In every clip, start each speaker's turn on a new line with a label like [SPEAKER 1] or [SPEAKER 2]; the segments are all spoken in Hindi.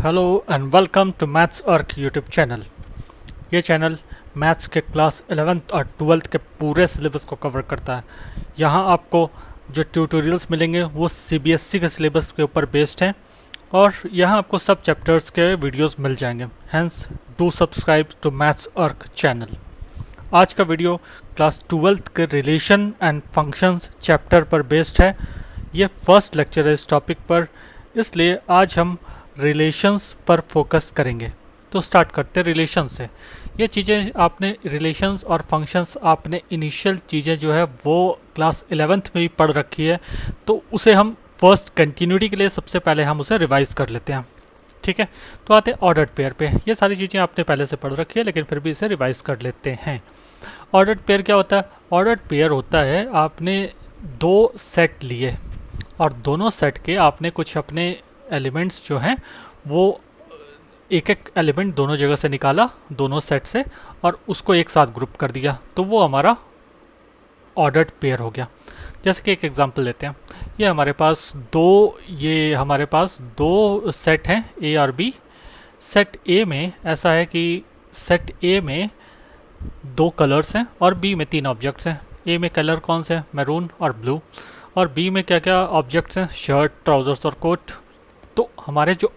[SPEAKER 1] Hello and welcome to maths ark YouTube channel. ये चैनल मैथ्स के क्लास 11th और 12th के पूरे सिलेबस को कवर करता है। यहाँ आपको जो ट्यूटोरियल्स मिलेंगे वो सीबीएसई के सिलेबस के ऊपर बेस्ड हैं और यहाँ आपको सब चैप्टर्स के वीडियोस मिल जाएंगे। Hence do subscribe to maths ark channel. आज का वीडियो क्लास 12th के रिलेशन एंड फंक्शंस चैप्टर पर बेस्ड है। ये फर्स्ट लेक्चर है इस टॉपिक पर, इसलिए आज हम रिलेशंस पर फोकस करेंगे। तो स्टार्ट करते हैं रिलेशन से। ये चीज़ें आपने रिलेशंस और फंक्शंस आपने इनिशियल चीज़ें जो है वो क्लास 11th में भी पढ़ रखी है, तो उसे हम फर्स्ट कंटिन्यूटी के लिए सबसे पहले हम उसे रिवाइज कर लेते हैं। ठीक है, तो आते हैं ऑर्डर्ड पेयर पे। ये सारी चीज़ें आपने पहले से पढ़ रखी है लेकिन फिर भी इसे रिवाइज कर लेते हैं। ऑर्डर्ड पेयर क्या होता है? ऑर्डर्ड पेयर होता है आपने दो सेट लिए और दोनों सेट के आपने कुछ अपने एलिमेंट्स जो हैं वो एक एक एलिमेंट दोनों जगह से निकाला, दोनों सेट से, और उसको एक साथ ग्रुप कर दिया, तो वो हमारा ऑर्डर्ड पेयर हो गया। जैसे कि एक एग्जांपल लेते हैं। ये हमारे पास दो सेट हैं ए और बी। सेट ए में ऐसा है कि सेट ए में दो कलर्स हैं और बी में तीन ऑब्जेक्ट्स हैं। ए में कलर कौन से हैं? मैरून और ब्लू। और बी में क्या क्या ऑब्जेक्ट्स हैं? शर्ट, ट्राउजर्स और कोट। तो हमारे जो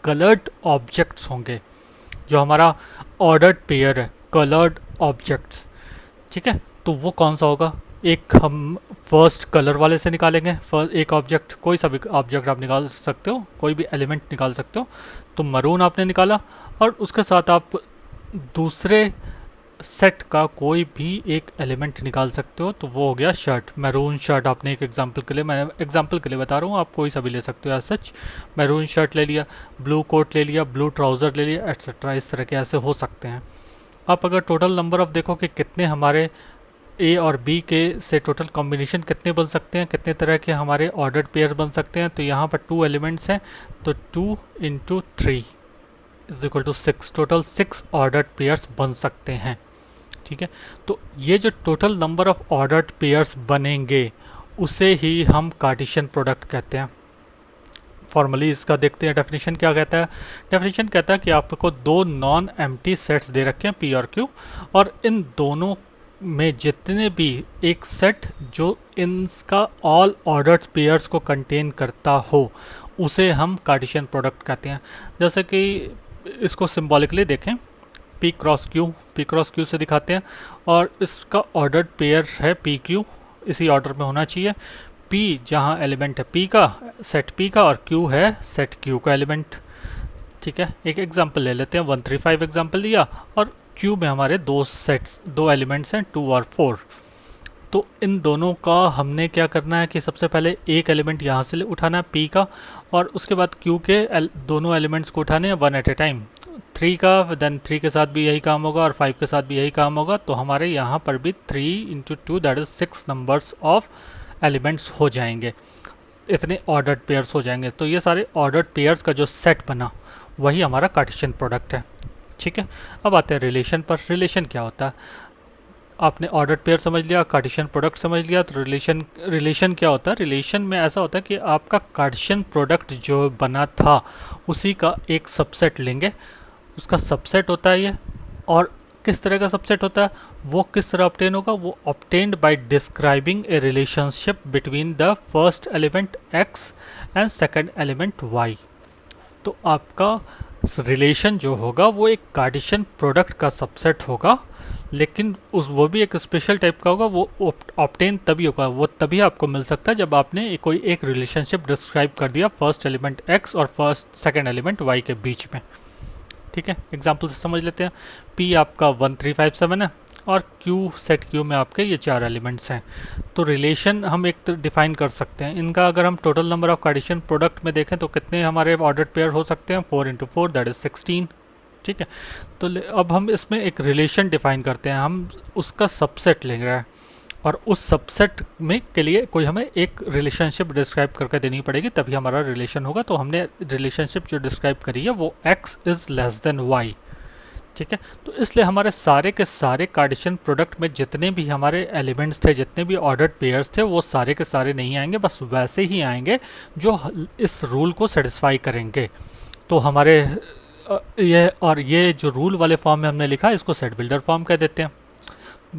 [SPEAKER 1] कलर्ड ऑब्जेक्ट्स होंगे, जो हमारा ऑर्डर्ड पेयर है कलर्ड ऑब्जेक्ट्स, ठीक है, तो वो कौन सा होगा? एक हम फर्स्ट कलर वाले से निकालेंगे। एक ऑब्जेक्ट, कोई सा भी ऑब्जेक्ट आप निकाल सकते हो, कोई भी एलिमेंट निकाल सकते हो। तो मरून आपने निकाला और उसके साथ आप दूसरे सेट का कोई भी एक एलिमेंट निकाल सकते हो, तो वो हो गया शर्ट। मैरून शर्ट आपने एक एग्जांपल के लिए, मैं एग्जांपल के लिए बता रहा हूँ, आप कोई सा भी ले सकते हो। एज सच मैरून शर्ट ले लिया, ब्लू कोट ले लिया, ब्लू ट्राउज़र ले लिया, एट्सेट्रा। इस तरह के ऐसे हो सकते हैं। आप अगर टोटल नंबर ऑफ देखो कि कितने हमारे ए और बी के से टोटल कॉम्बिनेशन कितने बन सकते हैं, कितने तरह के हमारे ऑर्डर्ड पेयर बन सकते हैं, तो यहाँ पर 2 एलिमेंट्स हैं, तो 2 × 3 = 6। टोटल 6 ऑर्डर्ड पेयर्स बन सकते हैं। ठीक है, तो ये जो total number of ordered pairs बनेंगे उसे ही हम कार्टेशियन प्रोडक्ट कहते हैं। फॉर्मली इसका देखते हैं डेफिनेशन क्या कहता है। डेफिनेशन कहता है कि आपको दो नॉन एम्प्टी सेट्स दे रखे हैं पी और क्यू, और इन दोनों में जितने भी एक सेट जो इनका ऑल ऑर्डर्ड पेयर्स को कंटेन करता हो उसे हम कार्टेशियन प्रोडक्ट कहते हैं। जैसे कि इसको सिंबॉलिकली देखें, पी क्रॉस क्यू से दिखाते हैं, और इसका ऑर्डर्ड पेयर है पी क्यू, इसी ऑर्डर में होना चाहिए। पी जहाँ एलिमेंट है पी का, सेट पी का, और क्यू है सेट क्यू का एलिमेंट। ठीक है, एक एग्जांपल ले लेते हैं। 135 एग्जांपल दिया और क्यू में हमारे दो एलिमेंट्स हैं 2 और 4। तो इन दोनों का हमने क्या करना है कि सबसे पहले एक एलिमेंट यहाँ से उठाना है पी का, और उसके बाद क्यू के दोनों एलिमेंट्स को उठाने हैं 1 एट ए टाइम। 3 का, देन 3 के साथ भी यही काम होगा और 5 के साथ भी यही काम होगा। तो हमारे यहाँ पर भी 3 × 2 that is 6 numbers of elements हो जाएंगे, इतने ऑर्डर्ड पेयर्स हो जाएंगे। तो ये सारे ऑर्डर्ड पेयर्स का जो सेट बना वही हमारा कार्टेशियन प्रोडक्ट है। ठीक है, अब आते हैं रिलेशन पर। रिलेशन क्या होता है? आपने ऑर्डर्ड पेयर समझ लिया, कार्टेशियन प्रोडक्ट समझ लिया, तो रिलेशन क्या होता है? रिलेशन में ऐसा होता है कि आपका कार्टेशियन प्रोडक्ट जो बना था उसी का एक सबसेट लेंगे, उसका सबसेट होता है ये। और किस तरह का सबसेट होता है, वो किस तरह ऑब्टेन होगा? वो obtained by describing A relationship between the first element x and second element y। तो आपका रिलेशन जो होगा वो एक कार्टेशियन प्रोडक्ट का सबसेट होगा, लेकिन वो भी एक स्पेशल टाइप का होगा। वो ऑब्टेन तभी होगा, वो तभी आपको मिल सकता है जब आपने कोई एक रिलेशनशिप डिस्क्राइब कर दिया फर्स्ट एलिमेंट x और सेकंड एलिमेंट y के बीच में। ठीक है, एग्जाम्पल से समझ लेते हैं। P आपका 1357 है और Q सेट Q में आपके ये 4 एलिमेंट्स हैं। तो रिलेशन हम एक डिफाइन कर सकते हैं इनका। अगर हम total number of Cartesian product में देखें तो कितने हमारे ऑर्डर्ड पेयर हो सकते हैं? 4 × 4 दैट इज़ 16। ठीक है, तो अब हम इसमें एक रिलेशन डिफाइन करते हैं। हम उसका सबसेट ले रहे हैं और उस सबसेट में के लिए कोई हमें एक रिलेशनशिप डिस्क्राइब करके देनी पड़ेगी, तभी हमारा रिलेशन होगा। तो हमने रिलेशनशिप जो डिस्क्राइब करी है वो x is less than y। ठीक है, तो इसलिए हमारे सारे के सारे कार्टेशियन प्रोडक्ट में जितने भी हमारे एलिमेंट्स थे, जितने भी ऑर्डर्ड पेयर्स थे, वो सारे के सारे नहीं आएंगे, बस वैसे ही आएंगे जो इस रूल को सेटिस्फाई करेंगे। तो हमारे ये जो रूल वाले फॉर्म में हमने लिखा है इसको सेट बिल्डर फॉर्म कह देते हैं।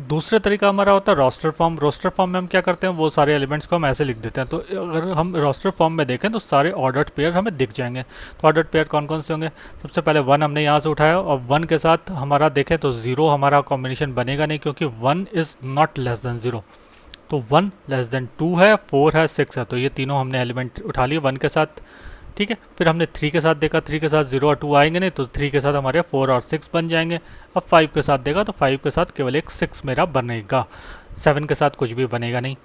[SPEAKER 1] दूसरा तरीका हमारा होता है रोस्टर फॉर्म। रोस्टर फॉर्म में हम क्या करते हैं, वो सारे एलिमेंट्स को हम ऐसे लिख देते हैं। तो अगर हम रोस्टर फॉर्म में देखें तो सारे ऑर्डर्ड पेयर हमें दिख जाएंगे। तो ऑर्डर्ड पेयर कौन कौन से होंगे, सबसे पहले 1 हमने यहाँ से उठाया और 1 के साथ हमारा देखें तो 0 हमारा कॉम्बिनेशन बनेगा नहीं, क्योंकि 1 इज़ नॉट लेस देन 0। तो 1 लेस देन 2 है, 4 है, 6 है, तो ये तीनों हमने एलिमेंट उठा लिए 1 के साथ। ठीक है, फिर हमने 3 के साथ देखा, 3 के साथ 0 और 2 आएंगे नहीं, तो 3 के साथ हमारे 4 और 6 बन जाएंगे। अब 5 के साथ देखा तो 5 के साथ केवल एक 6 मेरा बनेगा, 7 के साथ कुछ भी बनेगा नहीं।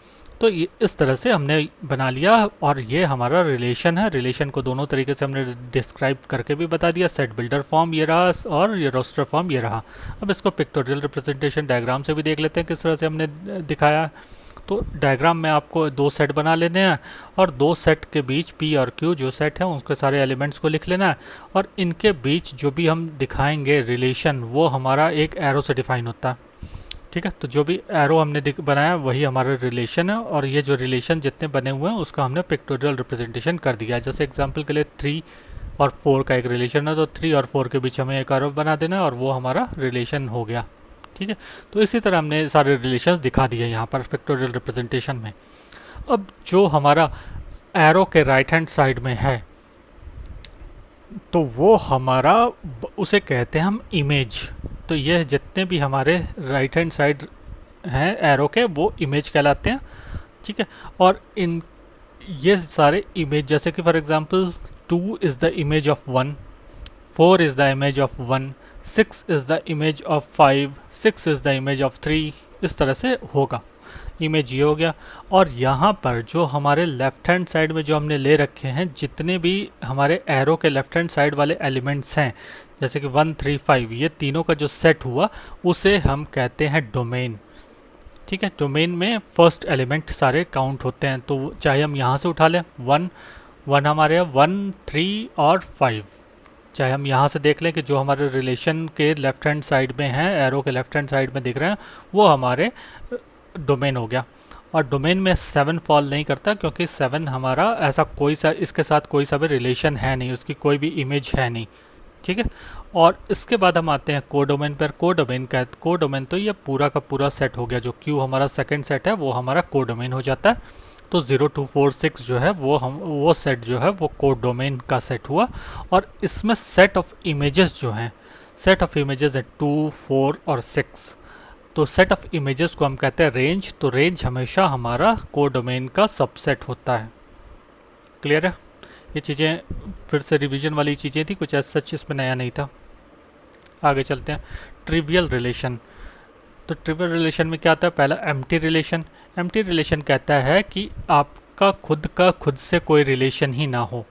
[SPEAKER 1] तो ये इस तरह से हमने बना लिया और ये हमारा रिलेशन है। रिलेशन को दोनों तरीके से हमने डिस्क्राइब करके भी बता दिया। सेट बिल्डर फॉर्म ये रहा और ये रोस्टर फॉर्म ये रहा। अब इसको पिक्टोरियल रिप्रेजेंटेशन डायग्राम से भी देख लेते हैं किस तरह से हमने दिखाया। तो डायग्राम में आपको 2 सेट बना लेने हैं और 2 सेट के बीच P और Q जो सेट है उसके सारे एलिमेंट्स को लिख लेना है, और इनके बीच जो भी हम दिखाएंगे रिलेशन वो हमारा एक एरो से डिफाइन होता है। ठीक है, तो जो भी एरो हमने बनाया वही हमारा रिलेशन है, और ये जो रिलेशन जितने बने हुए हैं उसका हमने पिक्टोरियल रिप्रेजेंटेशन कर दिया है। जैसे एग्जांपल के लिए 3 और 4 का एक रिलेशन है, तो 3 और 4 के बीच हमें एक एरो बना देना है और वो हमारा रिलेशन हो गया। ठीक है, तो इसी तरह हमने सारे रिलेशंस दिखा दिए यहाँ पर पिक्टोरियल रिप्रेजेंटेशन में। अब जो हमारा एरो के राइट हैंड साइड में है तो वो हमारा उसे कहते हैं हम इमेज। तो ये जितने भी हमारे राइट हैंड साइड हैं एरो के वो इमेज कहलाते हैं। ठीक है, और इन ये सारे इमेज जैसे कि for example 2 is the image of 1, 4 is the image of 1, 6 is the image of 5, 6 is the image of 3, इस तरह से होगा। इमेज ये हो गया। और यहाँ पर जो हमारे लेफ़्ट हैंड साइड में जो हमने ले रखे हैं जितने भी हमारे एरो के लेफ़्ट हैंड साइड वाले एलिमेंट्स हैं, जैसे कि 1, 3, 5, ये तीनों का जो सेट हुआ उसे हम कहते हैं डोमेन। ठीक है, डोमेन में फर्स्ट एलिमेंट सारे काउंट होते हैं। तो चाहे हम यहाँ से उठा लें 1 हमारे 1, 3 और 5, चाहे हम यहाँ से देख लें कि जो हमारे रिलेशन के लेफ़्ट हैंड साइड में हैं, एरो के लेफ़्ट हैंड साइड में दिख रहे हैं, वो हमारे डोमेन हो गया। और डोमेन में 7 फॉल नहीं करता, क्योंकि 7 हमारा ऐसा कोई सा इसके साथ कोई सा भी रिलेशन है नहीं, उसकी कोई भी इमेज है नहीं। ठीक है, और इसके बाद हम आते हैं कोडोमेन पर। कोडोमेन तो ये पूरा का पूरा सेट हो गया। जो Q हमारा सेकंड सेट है वो हमारा कोडोमेन हो जाता है। तो 0, 2, 4, 6 जो है वो सेट जो है वो कोडोमेन का सेट हुआ। और इसमें सेट ऑफ इमेजेस जो हैं, सेट ऑफ इमेजेस है 2, 4 और 6। तो सेट ऑफ इमेजेस को हम कहते हैं रेंज। तो रेंज हमेशा हमारा कोडोमेन का सबसेट होता है। क्लियर है? ये चीज़ें फिर से रिवीजन वाली चीज़ें थी, कुछ ऐसा सच इसमें नया नहीं था। आगे चलते हैं। Trivial relation. तो ट्रिवियल रिलेशन में क्या आता है, पहला एम्प्टी रिलेशन। एम्प्टी रिलेशन कहता है कि आपका खुद से कोई रिलेशन ही ना हो।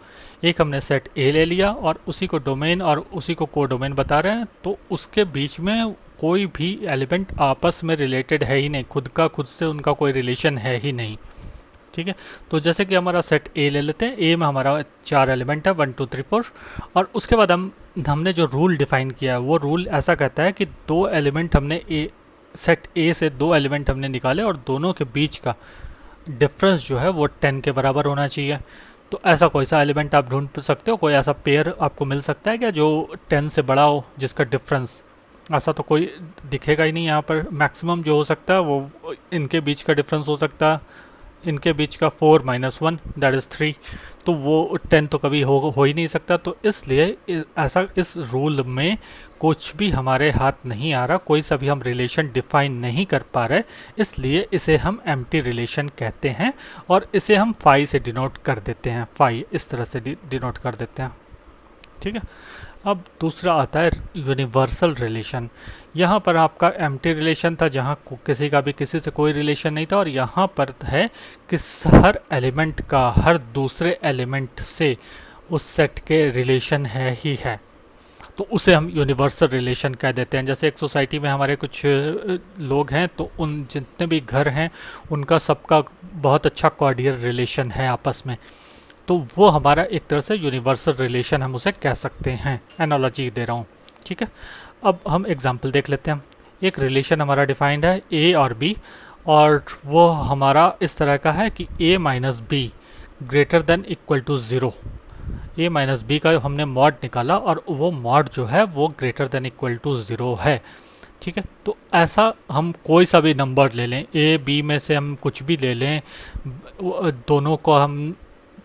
[SPEAKER 1] एक हमने सेट ए ले लिया और उसी को डोमेन और उसी को कोडोमेन बता रहे हैं, तो उसके बीच में कोई भी एलिमेंट आपस में रिलेटेड है ही नहीं, खुद से उनका कोई रिलेशन है ही नहीं। ठीक है, तो जैसे कि हमारा सेट ए ले लेते हैं। ए में हमारा 4 एलिमेंट है 1, 2, 3, 4। और उसके बाद हमने जो रूल डिफाइन किया है वो रूल ऐसा कहता है कि 2 एलिमेंट हमने सेट ए से 2 एलिमेंट हमने निकाले और दोनों के बीच का डिफरेंस जो है वो 10 के बराबर होना चाहिए। तो ऐसा कोई सा एलिमेंट आप ढूंढ सकते हो, कोई ऐसा पेयर आपको मिल सकता है क्या जो 10 से बड़ा हो, जिसका डिफरेंस, ऐसा तो कोई दिखेगा ही नहीं यहाँ पर। मैक्सिमम जो हो सकता है वो इनके बीच का डिफरेंस हो सकता है, इनके बीच का 4 - 1 दैट इज़ 3। तो वो 10 तो कभी हो ही नहीं सकता। तो इसलिए ऐसा इस रूल में कुछ भी हमारे हाथ नहीं आ रहा, कोई सा भी हम रिलेशन डिफाइन नहीं कर पा रहे, इसलिए इसे हम एम्प्टी रिलेशन कहते हैं और इसे हम फाई से डिनोट कर देते हैं। फाई इस तरह से डिनोट कर देते हैं। ठीक है, अब दूसरा आता है यूनिवर्सल रिलेशन। यहाँ पर आपका एम्प्टी रिलेशन था जहाँ किसी का भी किसी से कोई रिलेशन नहीं था, और यहाँ पर है कि हर एलिमेंट का हर दूसरे एलिमेंट से उस सेट के रिलेशन है ही है, तो उसे हम यूनिवर्सल रिलेशन कह देते हैं। जैसे एक सोसाइटी में हमारे कुछ लोग हैं, तो उन जितने भी घर हैं उनका सबका बहुत अच्छा कॉर्डियल रिलेशन है आपस में, तो वो हमारा एक तरह से यूनिवर्सल रिलेशन हम उसे कह सकते हैं। एनालॉजी दे रहा हूँ। ठीक है, अब हम एग्जांपल देख लेते हैं। एक रिलेशन हमारा डिफाइंड है ए और बी, और वो हमारा इस तरह का है कि a - b greater than equal to 0। A minus B का हमने मॉड निकाला और वो मॉड जो है वो ग्रेटर देन इक्वल टू 0 है। ठीक है, तो ऐसा हम कोई सा भी नंबर ले लें, ए बी में से हम कुछ भी ले लें, दोनों को हम,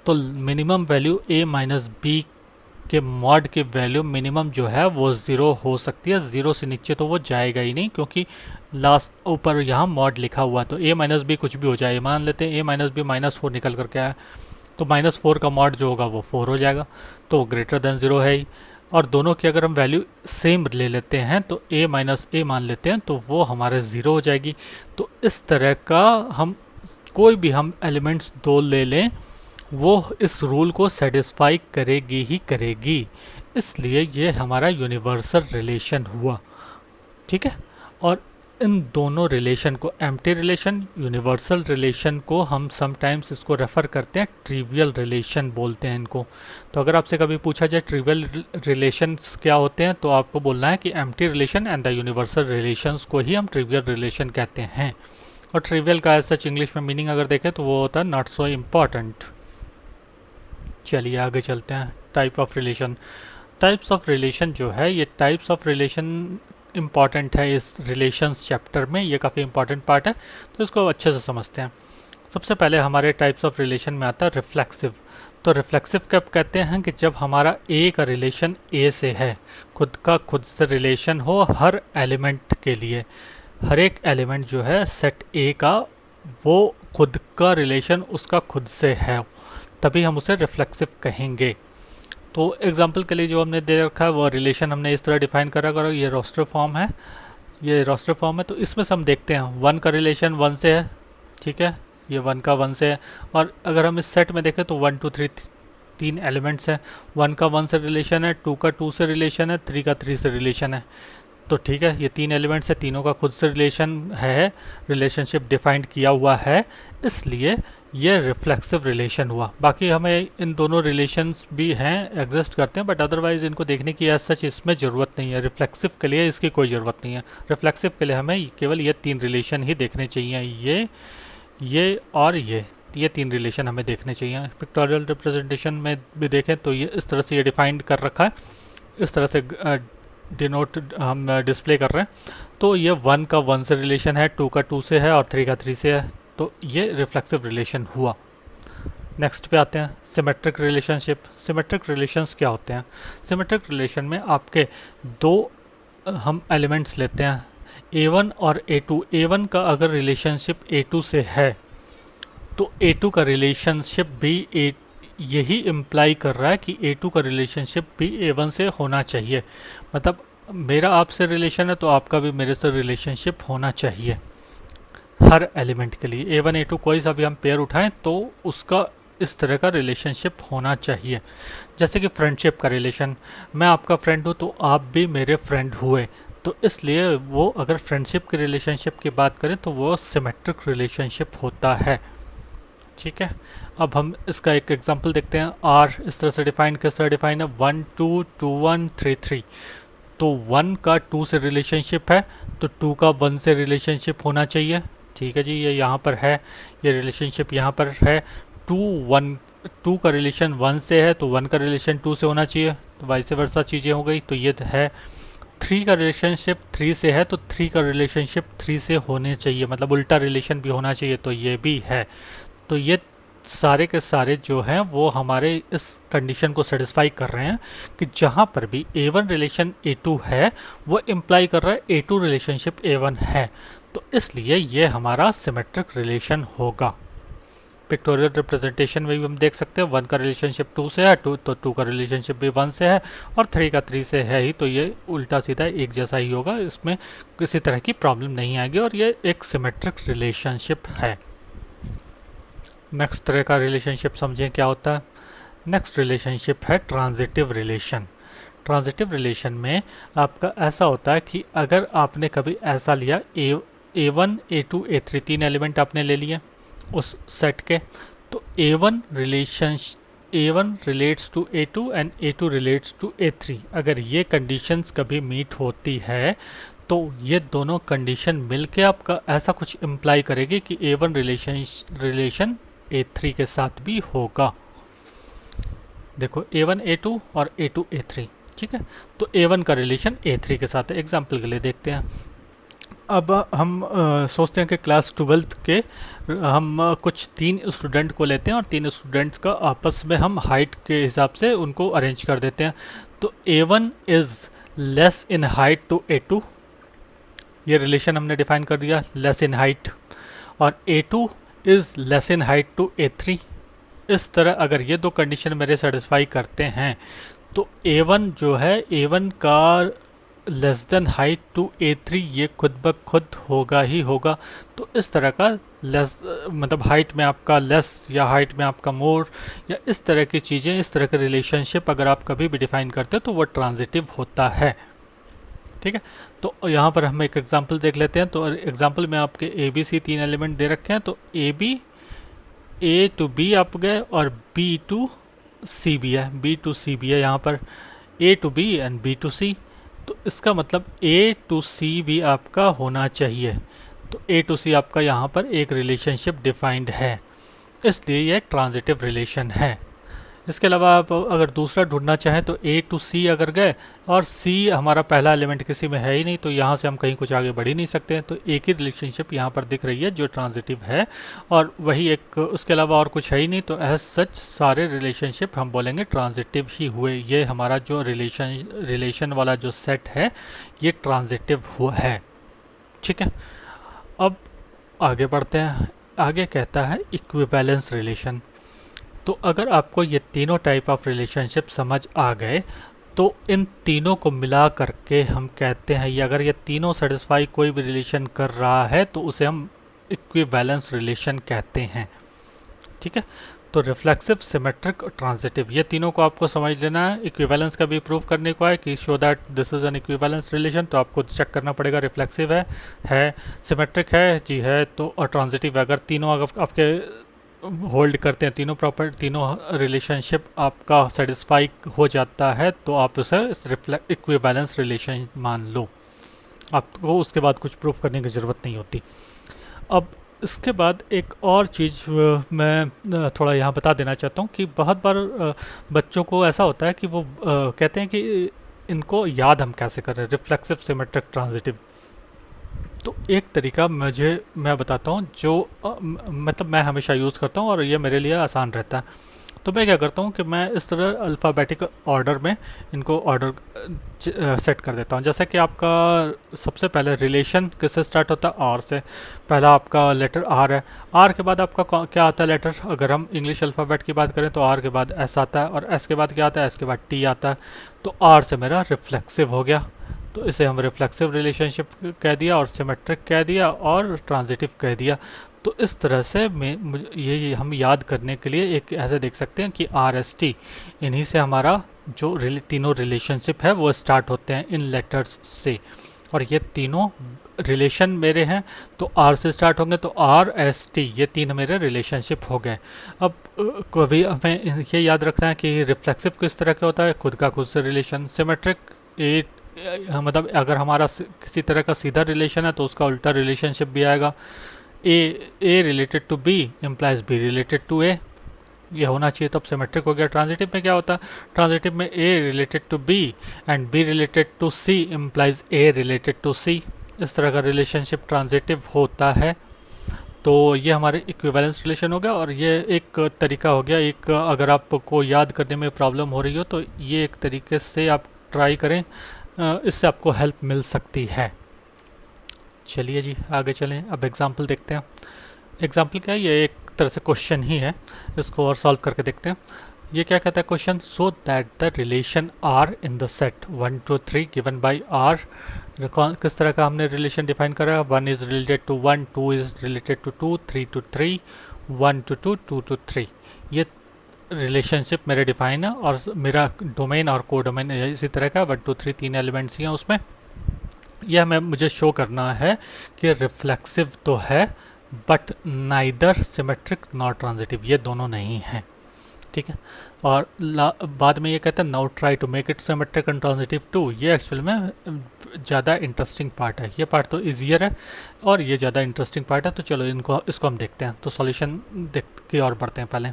[SPEAKER 1] तो मिनिमम वैल्यू ए माइनस बी के मॉड की वैल्यू मिनिमम जो है वो 0 हो सकती है। 0 से नीचे तो वो जाएगा ही नहीं, क्योंकि लास्ट ऊपर यहाँ मॉड लिखा हुआ है। तो ए माइनस बी कुछ भी हो जाए, मान लेते हैं ए माइनस बी -4 निकल करके आया, तो -4 का मॉड जो होगा वो 4 हो जाएगा, तो ग्रेटर देन 0 है ही। और दोनों की अगर हम वैल्यू सेम ले लेते हैं तो a माइनस ए मान लेते हैं, तो वो हमारे 0 हो जाएगी। तो इस तरह का हम कोई भी हम एलिमेंट्स दो ले लें, वो इस रूल को सेटिस्फाई करेगी ही करेगी, इसलिए ये हमारा यूनिवर्सल रिलेशन हुआ। ठीक है, और इन दोनों रिलेशन को, एम्प्टी रिलेशन, यूनिवर्सल रिलेशन को, हम समटाइम्स इसको रेफ़र करते हैं ट्रिवियल रिलेशन बोलते हैं इनको। तो अगर आपसे कभी पूछा जाए ट्रिवियल रिलेशंस क्या होते हैं, तो आपको बोलना है कि empty relation and the universal relations को ही हम ट्रिवियल रिलेशन कहते हैं। और ट्रिवियल का ऐसा इंग्लिश में मीनिंग अगर देखें तो वो होता है नॉट सो इम्पॉर्टेंट। चलिए आगे चलते हैं। Type of relation. Types of relation जो है, ये टाइप्स ऑफ रिलेशन इम्पॉर्टेंट है इस रिलेशंस चैप्टर में, ये काफ़ी इंपॉर्टेंट पार्ट है, तो इसको अच्छे से समझते हैं। सबसे पहले हमारे टाइप्स ऑफ रिलेशन में आता है रिफ्लेक्सिव। तो रिफ्लेक्सिव कब कहते हैं कि जब हमारा ए का रिलेशन ए से है, खुद का खुद से रिलेशन हो हर एलिमेंट के लिए, हर एक एलिमेंट जो है सेट ए का, वो खुद का रिलेशन उसका खुद से है, तभी हम उसे रिफ्लेक्सिव कहेंगे। तो एग्जांपल के लिए जो हमने दे रखा है वो रिलेशन हमने इस तरह डिफाइन करा करो, ये रोस्टर फॉर्म है, ये रोस्टर फॉर्म है। तो इसमें से हम देखते हैं 1 का रिलेशन 1 से है, ठीक है, ये 1 का 1 से है। और अगर हम इस सेट में देखें तो 1 2 3 तीन एलिमेंट्स हैं, 1 का 1 से रिलेशन है, 2 का 2 से रिलेशन है, 3 का 3 से रिलेशन है। तो ठीक है, ये 3 एलिमेंट्स है, तीनों का खुद से रिलेशन है, रिलेशनशिप डिफाइंड किया हुआ है, इसलिए ये रिफ्लेक्सिव रिलेशन हुआ। बाकी हमें इन दोनों रिलेशंस भी हैं, एग्जिस्ट करते हैं, बट अदरवाइज इनको देखने की एज सच इसमें ज़रूरत नहीं है। रिफ्लेक्सिव के लिए इसकी कोई ज़रूरत नहीं है। रिफ्लेक्सिव के लिए हमें केवल ये 3 रिलेशन ही देखने चाहिए, ये और ये 3 रिलेशन हमें देखने चाहिए। पिक्टोरियल रिप्रेजेंटेशन में भी देखें तो ये इस तरह से ये डिफाइंड कर रखा है, इस तरह से डिनोट हम डिस्प्ले कर रहे हैं। तो ये 1 का 1 से रिलेशन है, 2 का 2 से है और 3 का 3 से है, तो ये रिफ्लेक्सिव रिलेशन हुआ। नेक्स्ट पे आते हैं सिमेट्रिक रिलेशनशिप। सिमेट्रिक रिलेशंस क्या होते हैं? सिमेट्रिक रिलेशन में आपके दो हम एलिमेंट्स लेते हैं, A1 और A2। A1 का अगर रिलेशनशिप A2 से है तो A2 का रिलेशनशिप भी यही इम्प्लाई कर रहा है कि A2 का रिलेशनशिप भी A1 से होना चाहिए। मतलब मेरा आपसे रिलेशन है तो आपका भी मेरे से रिलेशनशिप होना चाहिए हर एलिमेंट के लिए। A1 A2 कोई सा भी हम पेयर उठाएं तो उसका इस तरह का रिलेशनशिप होना चाहिए। जैसे कि फ्रेंडशिप का रिलेशन, मैं आपका फ्रेंड हूँ तो आप भी मेरे फ्रेंड हुए, तो इसलिए वो अगर फ्रेंडशिप के रिलेशनशिप की बात करें तो वो सिमेट्रिक रिलेशनशिप होता है। ठीक है, अब हम इसका एक एग्जांपल देखते हैं। R इस तरह से डिफाइन, किस तरह डिफाइन है? 1 2 2 1 3 3। तो 1 का 2 से रिलेशनशिप है तो 2 का 1 से रिलेशनशिप होना चाहिए। ठीक है जी, ये यहाँ पर है, ये रिलेशनशिप यहाँ पर है। 2 का रिलेशन 1 से है तो 1 का रिलेशन 2 से होना चाहिए, तो वाइस वर्सा चीज़ें हो गई। तो ये है 3 का रिलेशनशिप 3 से है तो 3 का रिलेशनशिप 3 से होने चाहिए, मतलब उल्टा रिलेशन भी होना चाहिए, तो ये भी है। तो ये सारे के सारे जो हैं वो हमारे इस कंडीशन को सेटिस्फाई कर रहे हैं कि जहाँ पर भी A1 रिलेशन A2 है वो इम्प्लाई कर रहा है A2 रिलेशनशिप A1 है, तो इसलिए ये हमारा सिमेट्रिक रिलेशन होगा। पिक्टोरियल रिप्रेजेंटेशन में भी हम देख सकते हैं 1 का रिलेशनशिप 2 से है, तो 2 का रिलेशनशिप भी 1 से है और 3 का 3 से है ही, तो ये उल्टा सीधा एक जैसा ही होगा, इसमें किसी तरह की प्रॉब्लम नहीं आएगी और ये एक सिमेट्रिक रिलेशनशिप है। नेक्स्ट तरह का रिलेशनशिप समझें क्या होता है। नेक्स्ट रिलेशनशिप है ट्रांजिटिव रिलेशन। ट्रांजिटिव रिलेशन में आपका ऐसा होता है कि अगर आपने कभी ऐसा लिया A1 A2 A3 तीन एलिमेंट आपने ले लिए उस सेट के, तो A1 relates to A2 and A2 relates to A3। अगर ये कंडीशंस कभी मीट होती है तो ये दोनों कंडीशन मिलके आपका ऐसा कुछ इम्प्लाई करेगी कि A1 रिलेशन A3 के साथ भी होगा। देखो A1 A2 और A2 A3, ठीक है। तो A1 का रिलेशन A3 के साथ है, एग्जाम्पल के लिए देखते हैं। अब हम सोचते हैं कि क्लास 12th के हम कुछ 3 स्टूडेंट को लेते हैं और 3 स्टूडेंट्स का आपस में हम हाइट के हिसाब से उनको अरेंज कर देते हैं। तो A1 is less in height to A2, ये रिलेशन हमने डिफाइन कर दिया, लेस इन हाइट। और A2 is less in height to A3। इस तरह अगर ये दो कंडीशन मेरे सेटिस्फाई करते हैं तो A1 जो है, A1 का less than height to A3 ये खुद ब खुद होगा ही होगा। तो इस तरह का लेस मतलब हाइट में आपका लेस या हाइट में आपका मोर या इस तरह की चीज़ें, इस तरह के रिलेशनशिप अगर आप कभी भी डिफाइन करते हो तो वो ट्रांजिटिव होता है, ठीक है। तो यहाँ पर हम एक एग्जांपल देख लेते हैं। तो एग्जांपल में आपके ए बी सी 3 एलिमेंट दे रखे हैं। तो ए टू बी आप गए और बी टू सी भी है, बी टू सी भी है यहाँ पर, A to B and B to C. तो इसका मतलब ए टू सी भी आपका होना चाहिए। तो ए टू सी आपका यहाँ पर एक रिलेशनशिप डिफाइंड है, इसलिए यह ट्रांजिटिव रिलेशन है। इसके अलावा आप अगर दूसरा ढूंढना चाहें तो ए टू सी अगर गए और सी हमारा पहला एलिमेंट किसी में है ही नहीं, तो यहाँ से हम कहीं कुछ आगे बढ़ ही नहीं सकते हैं। तो एक ही रिलेशनशिप यहाँ पर दिख रही है जो ट्रांजिटिव है, और वही एक, उसके अलावा और कुछ है ही नहीं। तो एज सच सारे रिलेशनशिप हम बोलेंगे ट्रांजिटिव ही हुए। ये हमारा जो रिलेशन वाला जो सेट है ये ट्रांजिटिव हुआ है, ठीक है। अब आगे बढ़ते हैं। आगे कहता है इक्विवेलेंस रिलेशन। तो अगर आपको ये तीनों टाइप ऑफ रिलेशनशिप समझ आ गए तो इन तीनों को मिला करके हम कहते हैं, ये अगर ये तीनों सेटिस्फाई कोई भी रिलेशन कर रहा है तो उसे हम इक्विवेलेंस रिलेशन कहते हैं, ठीक है। तो रिफ्लेक्सिव, सिमेट्रिक और ट्रांजिटिव, ये तीनों को आपको समझ लेना है। इक्विवेलेंस का भी प्रूव करने को है कि show that this is an equivalence relation, तो आपको चेक करना पड़ेगा रिफ्लेक्सिव है, सिमेट्रिक है जी है, तो और ट्रांजिटिव है। अगर तीनों अगर आपके होल्ड करते हैं, तीनों रिलेशनशिप आपका सेटिस्फाई हो जाता है तो आप उसे इक्विवेलेंस रिलेशन मान लो, आपको उसके बाद कुछ प्रूफ करने की ज़रूरत नहीं होती। अब इसके बाद एक और चीज़ मैं थोड़ा यहाँ बता देना चाहता हूँ कि बहुत बार बच्चों को ऐसा होता है कि वो कहते हैं कि इनको याद हम कैसे करें, रिफ्लेक्सिव, सिमेट्रिक, ट्रांजिटिव। तो एक तरीका मैं बताता हूँ जो मतलब मैं हमेशा यूज़ करता हूँ और ये मेरे लिए आसान रहता है। तो मैं क्या करता हूँ कि मैं इस तरह अल्फ़ाबेटिक ऑर्डर में इनको ऑर्डर सेट कर देता हूँ। जैसे कि आपका सबसे पहले रिलेशन किससे स्टार्ट होता है, आर से। पहला आपका लेटर आर है, आर के बाद आपका क्या आता है लेटर, अगर हम इंग्लिश अल्फ़ाबेट की बात करें तो आर के बाद एस आता है, और एस के बाद क्या आता है, एस के बाद टी आता है। तो आर से मेरा रिफ्लेक्सिव हो गया, तो इसे हम रिफ्लेक्सिव रिलेशनशिप कह दिया, और सिमेट्रिक कह दिया, और ट्रांजिटिव कह दिया। तो इस तरह से ये हम याद करने के लिए एक ऐसे देख सकते हैं कि आर एस टी, इन्हीं से हमारा जो तीनों रिलेशनशिप है वो स्टार्ट होते हैं इन लेटर्स से, और ये तीनों रिलेशन मेरे हैं तो आर से स्टार्ट होंगे, तो आर एस टी ये तीन मेरे रिलेशनशिप हो गए। अब कभी हमें ये याद रखना है कि रिफ्लेक्सिव किस तरह का होता है, खुद का खुद से रिलेशन। सिमेट्रिक मतलब अगर हमारा किसी तरह का सीधा रिलेशन है तो उसका उल्टा रिलेशनशिप भी आएगा। A related to B implies B related to A, ये होना चाहिए, तो अब सिमेट्रिक हो गया। ट्रांजिटिव में क्या होता है, ट्रांजिटिव में A related to B and B related to C implies A related to C, इस तरह का रिलेशनशिप ट्रांजिटिव होता है। तो ये हमारे इक्विवेलेंस रिलेशन हो गया, और ये एक तरीका हो गया। एक अगर आपको याद करने में प्रॉब्लम हो रही हो तो ये एक तरीके से आप ट्राई करें, इससे आपको हेल्प मिल सकती है। चलिए जी आगे चलें, अब एग्जाम्पल देखते हैं। एग्जाम्पल क्या है, ये एक तरह से क्वेश्चन ही है, इसको और सॉल्व करके देखते हैं। ये क्या कहता है question, so that the relation R in the set 1 to 3 given by R, किस तरह का हमने रिलेशन डिफाइन करा, 1 is related to 1, 2 is related to 2, 3 to 3, 1 to 2, 2 to 3, ये रिलेशनशिप मेरे डिफाइन है। और मेरा डोमेन और को डोमेन इसी तरह का 1 2 3 तीन एलिमेंट्स हैं उसमें। यह मुझे शो करना है कि रिफ्लेक्सिव तो है but neither symmetric nor transitive, ये दोनों नहीं हैं, ठीक है। और बाद में ये कहते हैं now try to make it symmetric and transitive too, ये एक्चुअल में ज़्यादा इंटरेस्टिंग पार्ट है। ये पार्ट तो ईजियर है और ये ज़्यादा इंटरेस्टिंग पार्ट है। तो चलो इसको हम देखते हैं। तो सॉल्यूशन देख के और बढ़ते हैं। पहले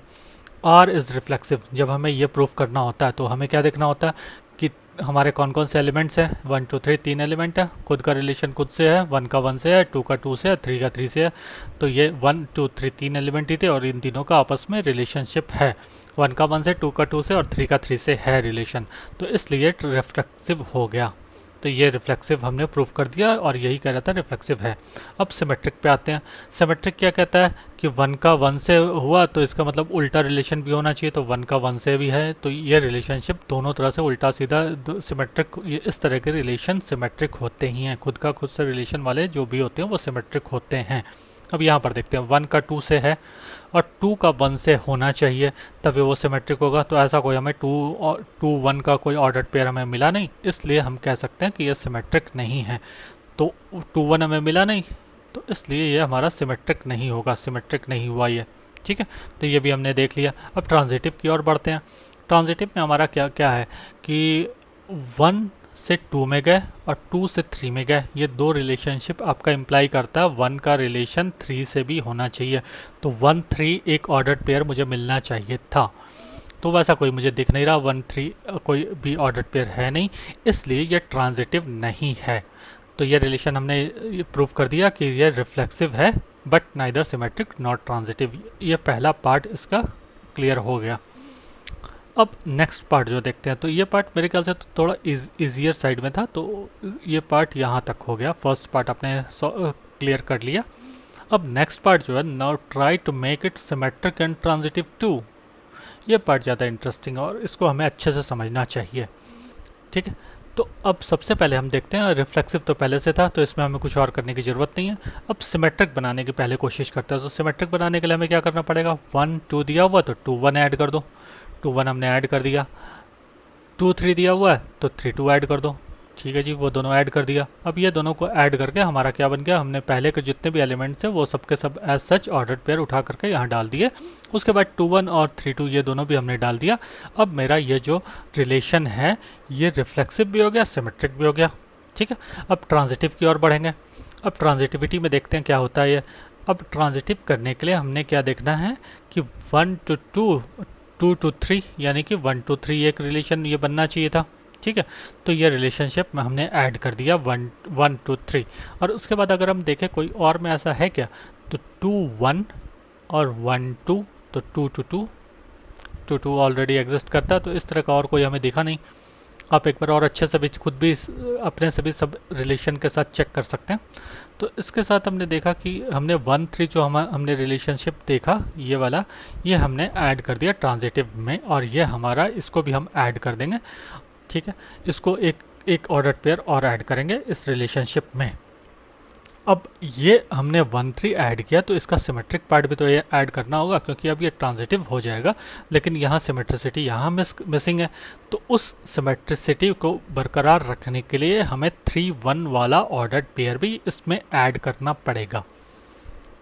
[SPEAKER 1] आर इज़ रिफ्लेक्सिव, जब हमें ये प्रूफ करना होता है तो हमें क्या देखना होता है कि हमारे कौन कौन से एलिमेंट्स हैं। 1 2 3 तीन एलिमेंट है, खुद का रिलेशन खुद से है, 1 का 1 से है, 2 का 2 से है, 3 का 3 से है। तो ये 1 2 3 तीन एलिमेंट ही थे और इन तीनों का आपस में रिलेशनशिप है। 1 का 1 से, 2 का 2 से और 3 का 3 से है रिलेशन, तो इसलिए रिफ्लेक्सिव हो गया। तो ये रिफ्लेक्सिव हमने प्रूफ कर दिया और यही कह रहा था रिफ्लेक्सिव है। अब सिमेट्रिक पे आते हैं। सिमेट्रिक क्या कहता है कि 1 का 1 से हुआ तो इसका मतलब उल्टा रिलेशन भी होना चाहिए, तो 1 का 1 से भी है, तो ये रिलेशनशिप दोनों तरह से उल्टा सीधा सिमेट्रिक, इस तरह के रिलेशन सिमेट्रिक होते ही हैं। खुद का खुद से रिलेशन वाले जो भी होते हैं वो सिमेट्रिक होते हैं। अब यहाँ पर देखते हैं 1 का 2 से है और 2 का 1 से होना चाहिए तभी वो सिमेट्रिक होगा। तो ऐसा कोई हमें 2 और 2 1 का कोई ऑर्डर्ड पेयर हमें मिला नहीं, इसलिए हम कह सकते हैं कि ये सिमेट्रिक नहीं है। तो 2 1 हमें मिला नहीं, तो इसलिए ये हमारा सिमेट्रिक नहीं होगा, सिमेट्रिक नहीं हुआ ये। ठीक है, तो ये भी हमने देख लिया। अब ट्रांजिटिव की ओर बढ़ते हैं। ट्रांजिटिव में हमारा क्या क्या है कि 1 से 2 में गए और 2 से 3 में गए, ये दो रिलेशनशिप आपका इम्प्लाई करता है 1 का रिलेशन 3 से भी होना चाहिए। तो 1 3 एक ऑर्डर्ड पेयर मुझे मिलना चाहिए था, तो वैसा कोई मुझे दिख नहीं रहा। 1 3 कोई भी ऑर्डर्ड पेयर है नहीं, इसलिए ये ट्रांजिटिव नहीं है। तो ये रिलेशन हमने प्रूव कर दिया कि ये रिफ्लेक्सिव है but neither symmetric not transitive. ये पहला पार्ट इसका क्लियर हो गया। अब नेक्स्ट पार्ट जो देखते हैं, तो ये पार्ट मेरे ख्याल से तो थोड़ा ईजियर साइड में था, तो ये पार्ट यहाँ तक हो गया। फर्स्ट पार्ट आपने क्लियर कर लिया। अब नेक्स्ट पार्ट जो है, now try to make it symmetric and transitive too. ये पार्ट ज़्यादा इंटरेस्टिंग है और इसको हमें अच्छे से समझना चाहिए। ठीक है, तो अब सबसे पहले हम देखते हैं, रिफ्लेक्सिव तो पहले से था तो इसमें हमें कुछ और करने की ज़रूरत नहीं है। अब सिमेट्रिक बनाने की पहले कोशिश करते हैं। तो सिमेट्रिक बनाने के लिए हमें क्या करना पड़ेगा, 1 2 दिया हुआ तो 2 1 ऐड कर दो, 2 1 हमने ऐड कर दिया। 2 3 दिया हुआ है तो 3 2 ऐड कर दो। ठीक है जी, वो दोनों ऐड कर दिया। अब ये दोनों को ऐड करके हमारा क्या बन गया, हमने पहले के जितने भी एलिमेंट्स थे वो सबके सब एज सच ऑर्डर्ड पेयर उठा करके यहाँ डाल दिए। उसके बाद 2 1 और 3 2 ये दोनों भी हमने डाल दिया। अब मेरा ये जो रिलेशन है ये रिफ्लेक्सिव भी हो गया, सिमेट्रिक भी हो गया। ठीक है, अब ट्रांजिटिव की ओर बढ़ेंगे। अब ट्रांजिटिविटी में देखते हैं क्या होता है ये। अब ट्रांजिटिव करने के लिए हमने क्या देखना है कि 1 to 2 2 to 3 यानी कि 1 to 3 एक रिलेशन ये बनना चाहिए था। ठीक है, तो ये रिलेशनशिप में हमने ऐड कर दिया 1 to 3। और उसके बाद अगर हम देखें कोई और में ऐसा है क्या, तो 2 1 और 1 2, तो 2 to 2 2 2 ऑलरेडी एग्जिस्ट करता है, तो इस तरह का और कोई हमें दिखा नहीं। आप एक बार और अच्छे से भी खुद भी अपने सभी सब रिलेशन के साथ चेक कर सकते हैं। तो इसके साथ हमने देखा कि हमने 1 3 जो हमने रिलेशनशिप देखा ये वाला, ये हमने ऐड कर दिया ट्रांजिटिव में, और ये हमारा इसको भी हम ऐड कर देंगे। ठीक है, इसको एक ऑर्डर्ड पेयर और ऐड करेंगे इस रिलेशनशिप में। अब ये हमने 1 3 ऐड किया तो इसका सिमेट्रिक पार्ट भी तो ये ऐड करना होगा, क्योंकि अब ये ट्रांजिटिव हो जाएगा, लेकिन यहाँ सिमेट्रिसिटी यहाँ मिसिंग है। तो उस सिमेट्रिसिटी को बरकरार रखने के लिए हमें 3 1 वाला ऑर्डर्ड पेयर भी इसमें ऐड करना पड़ेगा।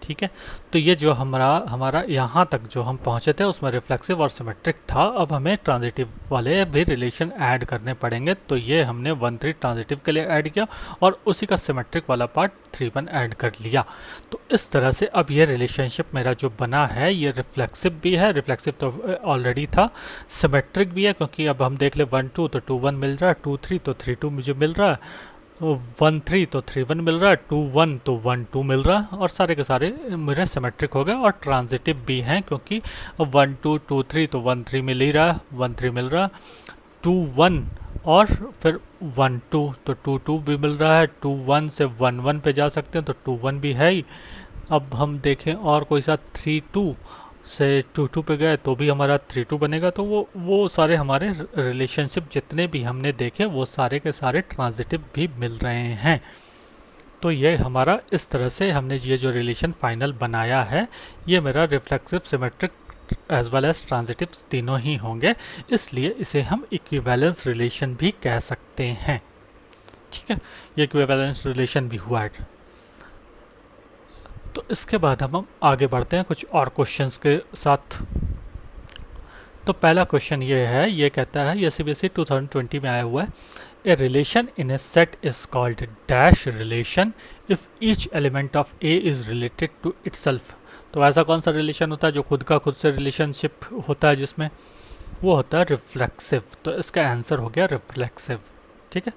[SPEAKER 1] ठीक है, तो ये जो हमारा यहाँ तक जो हम पहुँचे थे उसमें रिफ्लेक्सिव और सिमेट्रिक था। अब हमें ट्रांजिटिव वाले भी रिलेशन ऐड करने पड़ेंगे। तो ये हमने 1 3 ट्रांजिटिव के लिए ऐड किया और उसी का सिमेट्रिक वाला पार्ट 3 1 ऐड कर लिया। तो इस तरह से अब ये रिलेशनशिप मेरा जो बना है ये रिफ्लेक्सिव भी है, रिफ्लेक्सिव तो ऑलरेडी था, सिमेट्रिक भी है, क्योंकि अब हम देख ले 1 2 तो 2 1 मिल रहा है, 2 3 तो 3 2 मुझे मिल रहा है, 1 3 तो 3 1 मिल रहा है, 2 1 तो 1 2 मिल रहा है, और सारे के सारे मेरे सिमेट्रिक हो गए और ट्रांजिटिव भी हैं, क्योंकि 1 2 2 3 तो 1 3 मिल ही रहा है, 1 3 मिल रहा है, 2 1 और फिर 1 2 तो 2 2 भी मिल रहा है, 2 1 से 1 1 पे जा सकते हैं तो 2 1 भी है ही। अब हम देखें और कोई सा 3 2 से 2 2 पे गए तो भी हमारा 3 2 बनेगा। तो वो सारे हमारे रिलेशनशिप जितने भी हमने देखे वो सारे के सारे ट्रांजिटिव भी मिल रहे हैं। तो ये हमारा इस तरह से हमने ये जो रिलेशन फाइनल बनाया है ये मेरा reflexive, symmetric as well as transitive तीनों ही होंगे, इसलिए इसे हम इक्विवेलेंस रिलेशन भी कह सकते हैं। ठीक है, ये इक्विवेलेंस रिलेशन भी हुआ है। तो इसके बाद हम आगे बढ़ते हैं कुछ और क्वेश्चंस के साथ। तो पहला क्वेश्चन ये है, ये कहता है, ये CBSE 2020 में आया हुआ है, A relation in a set is called dash relation if each element of A is related to itself. तो ऐसा कौन सा रिलेशन होता है जो खुद का खुद से रिलेशनशिप होता है, जिसमें वो होता है रिफ्लेक्सिव। तो इसका आंसर हो गया रिफ्लेक्सिव। ठीक है,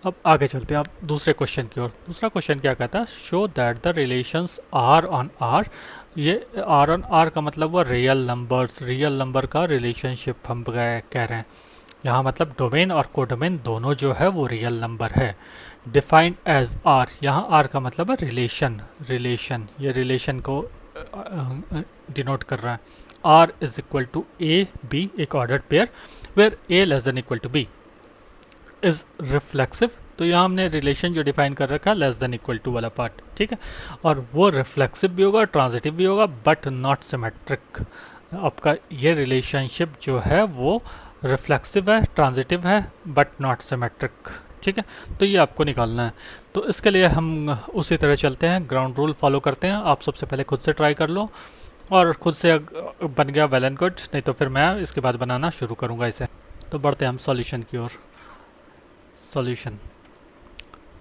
[SPEAKER 1] अब आगे चलते हैं आप दूसरे क्वेश्चन की ओर। दूसरा क्वेश्चन क्या कहता है, show that the relations R on R. ये आर ऑन आर का मतलब वो रियल नंबर्स, रियल नंबर का रिलेशनशिप हम कह रहे हैं यहाँ, मतलब डोमेन और कोडोमेन दोनों जो है वो रियल नंबर है। डिफाइंड एज आर, यहाँ आर का मतलब है रिलेशन, रिलेशन, ये रिलेशन को डिनोट कर रहा है। R is equal to A B, एक ordered pair where A less than equal to B is reflexive. तो यहाँ हमने रिलेशन जो डिफाइन कर रखा है लेस देन इक्वल टू वाला पार्ट, ठीक है, और वो रिफ्लेक्सिव भी होगा, ट्रांजिटिव भी होगा, बट नॉट सिमेट्रिक। आपका ये रिलेशनशिप जो है वो रिफ्लेक्सिव है, ट्रांजिटिव है, बट नॉट सिमेट्रिक। ठीक है, तो ये आपको निकालना है। तो इसके लिए हम उसी तरह चलते हैं, ग्राउंड रूल फॉलो करते हैं। आप सबसे पहले खुद से ट्राई कर लो, और खुद से बन गया वेल एंड गुड, नहीं तो फिर मैं इसके बाद बनाना शुरू करूँगा इसे। तो बढ़ते हैं हम सॉल्यूशन की ओर। सॉल्यूशन,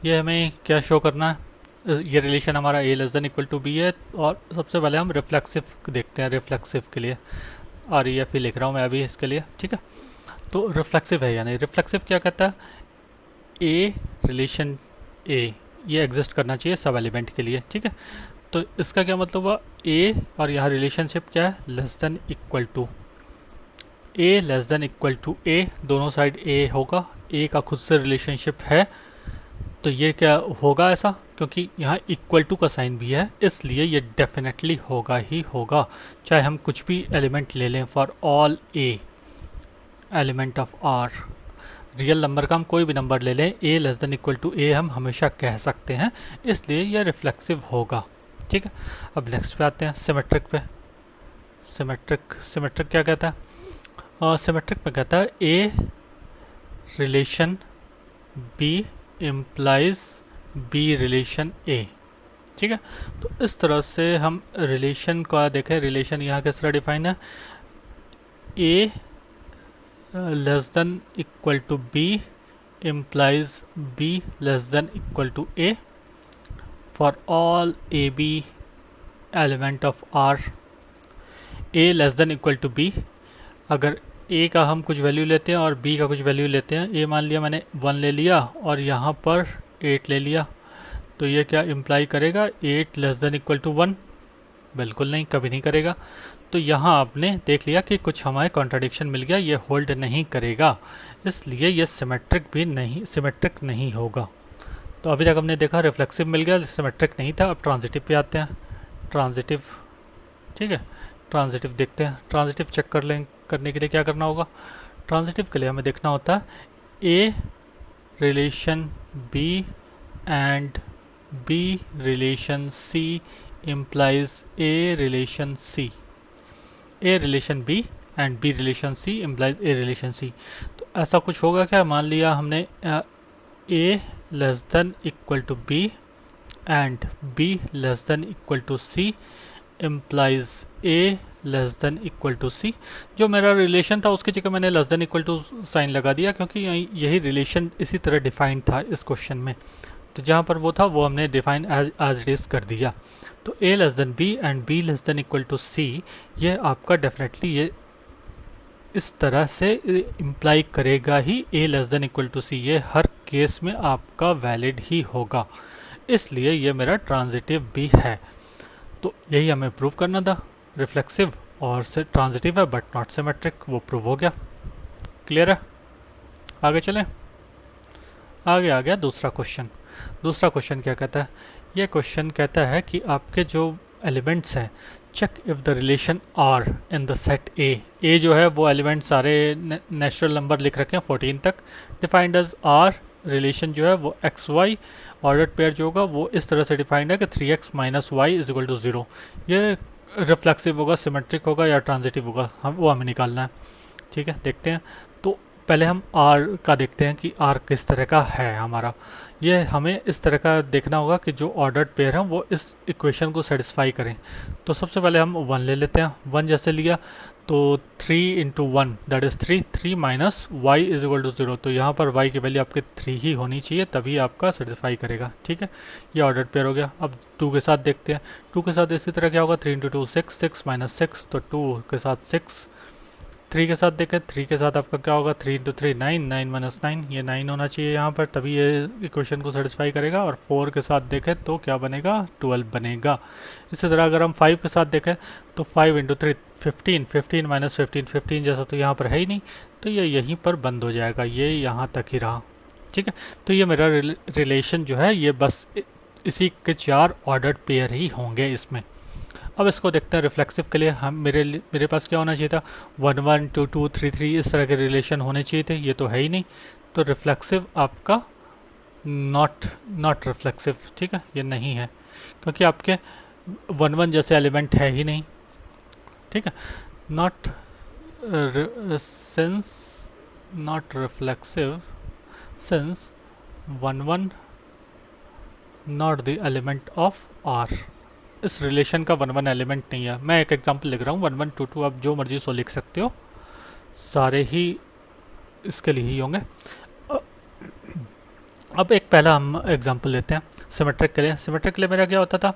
[SPEAKER 1] ये हमें क्या शो करना है, ये रिलेशन हमारा a less than equal to B है, और सबसे पहले हम रिफ्लेक्सिव देखते हैं। रिफ्लेक्सिव के लिए REF ही लिख रहा हूँ मैं अभी इसके लिए, ठीक है। तो रिफ्लेक्सिव है, यानी रिफ्लेक्सिव क्या कहता है, a रिलेशन a ये एग्जिस्ट करना चाहिए सब एलिमेंट के लिए, ठीक है। तो इसका क्या मतलब हुआ, a और यहाँ रिलेशनशिप क्या है, less than equal to, a less than equal to a, दोनों साइड a होगा, a का खुद से रिलेशनशिप है, तो ये क्या होगा ऐसा, क्योंकि यहाँ इक्वल टू का साइन भी है, इसलिए ये डेफिनेटली होगा ही होगा, चाहे हम कुछ भी एलिमेंट ले लें। For all a element of r, real number का हम कोई भी नंबर ले लें, a less than equal to a हम हमेशा कह सकते हैं, इसलिए यह रिफ्लेक्सिव होगा, ठीक है। अब नेक्स्ट पे आते हैं, सिमेट्रिक पे। सिमेट्रिक क्या कहता है, सिमेट्रिक में कहता है a relation b implies b relation a, ठीक है। तो इस तरह से हम रिलेशन का देखें, रिलेशन यहाँ किस तरह डिफाइन है, a less than equal to b implies b less than equal to a for all a b element of r। a less than equal to b, अगर a का हम कुछ वैल्यू लेते हैं और b का कुछ वैल्यू लेते हैं, a मान लिया मैंने 1 ले लिया और यहाँ पर 8 ले लिया, तो ये क्या इम्प्लाई करेगा, 8 लेस देन इक्वल टू 1, बिल्कुल नहीं, कभी नहीं करेगा। तो यहाँ आपने देख लिया कि कुछ हमारे कॉन्ट्राडिक्शन मिल गया, ये होल्ड नहीं करेगा, इसलिए ये सिमेट्रिक नहीं होगा। तो अभी तक हमने देखा रिफ्लेक्सिव मिल गया, सिमेट्रिक नहीं था। अब ट्रांजिटिव पे आते हैं, ट्रांजिटिव, ठीक है। ट्रांजिटिव देखते हैं, ट्रांजिटिव चेक करने के लिए क्या करना होगा, ट्रांजिटिव के लिए हमें देखना होता है a relation b and b relation c implies a relation c, a relation b and b relation c implies a relation c। तो ऐसा कुछ होगा क्या, मान लिया हमने a less than equal to b and b less than equal to c implies a less than equal to c। जो मेरा रिलेशन था उसकी जगह मैंने less than equal to sign लगा दिया, क्योंकि यही रिलेशन इसी तरह डिफाइंड था इस क्वेश्चन में, तो जहाँ पर वो था वो हमने डिफाइन एज इट इज कर दिया। तो a less than b and b less than equal to c, ये आपका डेफिनेटली ये इस तरह से इम्प्लाई करेगा ही a less than equal to c, ये हर केस में आपका वैलिड ही होगा, इसलिए ये मेरा ट्रांजिटिव भी है। तो यही हमें प्रूव करना था, रिफ्लेक्सिव और से ट्रांजिटिव है बट नॉट सिमेट्रिक, वो प्रूव हो गया। क्लियर है, आगे चलें। आगे आ गया दूसरा क्वेश्चन। दूसरा क्वेश्चन क्या कहता है, ये क्वेश्चन कहता है कि आपके जो एलिमेंट्स हैं, check if the relation R in the set A जो है वो एलिमेंट सारे नेचुरल नंबर लिख रखे हैं 14 तक, डिफाइंड एज आर, रिलेशन जो है वो एक्स वाई, ऑर्डर्ड पेयर जो होगा वो इस तरह से डिफाइंड है कि 3x minus Y is equal to 0। ये रिफ्लेक्सिव होगा, सिमेट्रिक होगा या ट्रांजिटिव होगा, वो हमें निकालना है, ठीक है। देखते हैं, तो पहले हम r का देखते हैं कि r किस तरह का है हमारा। ये हमें इस तरह का देखना होगा कि जो ऑर्डर्ड पेयर हैं वो इस इक्वेशन को सेटिस्फाई करें। तो सबसे पहले हम 1 ले लेते हैं, 1 जैसे लिया तो 3 into 1 that is 3, 3 minus Y is equal to 0। तो यहाँ पर y की वैल्यू आपके 3 ही होनी चाहिए, तभी आपका सेटिस्फाई करेगा। ठीक है, ये ऑर्डर पेयर हो गया। अब 2 के साथ देखते हैं। 2 के साथ इसी तरह क्या होगा, 3 इंटू 2 6, 6 माइनस 6, तो 2 के साथ 6। 3 के साथ देखें, 3 के साथ आपका क्या होगा, 3 इंटू 3 9, 9 माइनस 9, ये 9 होना चाहिए यहाँ पर, तभी ये इक्वेशन को सेटिस्फाई करेगा। और 4 के साथ देखें तो क्या बनेगा, 12 बनेगा। इसी तरह अगर हम 5 के साथ देखें तो 5 इंटू 3 15, 15 माइनस 15, 15 जैसा तो यहाँ पर है ही नहीं, तो ये यहीं पर बंद हो जाएगा, ये यहाँ तक ही रहा। ठीक है, तो ये मेरा रिलेशन जो है ये बस इसी के 4 ऑर्डर्ड पेयर ही होंगे इसमें। अब इसको देखते हैं रिफ्लेक्सिव के लिए। हम मेरे पास क्या होना चाहिए था, 1 1 2 2 3 3 इस तरह के रिलेशन होने चाहिए थे, ये तो है ही नहीं। तो रिफ्लेक्सिव आपका नॉट रिफ्लेक्सिव, ठीक है, ये नहीं है क्योंकि आपके 1 1 जैसे एलिमेंट है ही नहीं। ठीक है, not since not reflexive since 1 1 not the element of R. इस रिलेशन का 1 1 एलिमेंट नहीं है। मैं एक एग्जांपल लिख रहा हूँ, 1 1 2 2, आप जो मर्जी सो लिख सकते हो, सारे ही इसके लिए ही होंगे। अब एक पहला हम एग्जांपल लेते हैं सिमेट्रिक के लिए। सिमेट्रिक के लिए मेरा क्या होता था,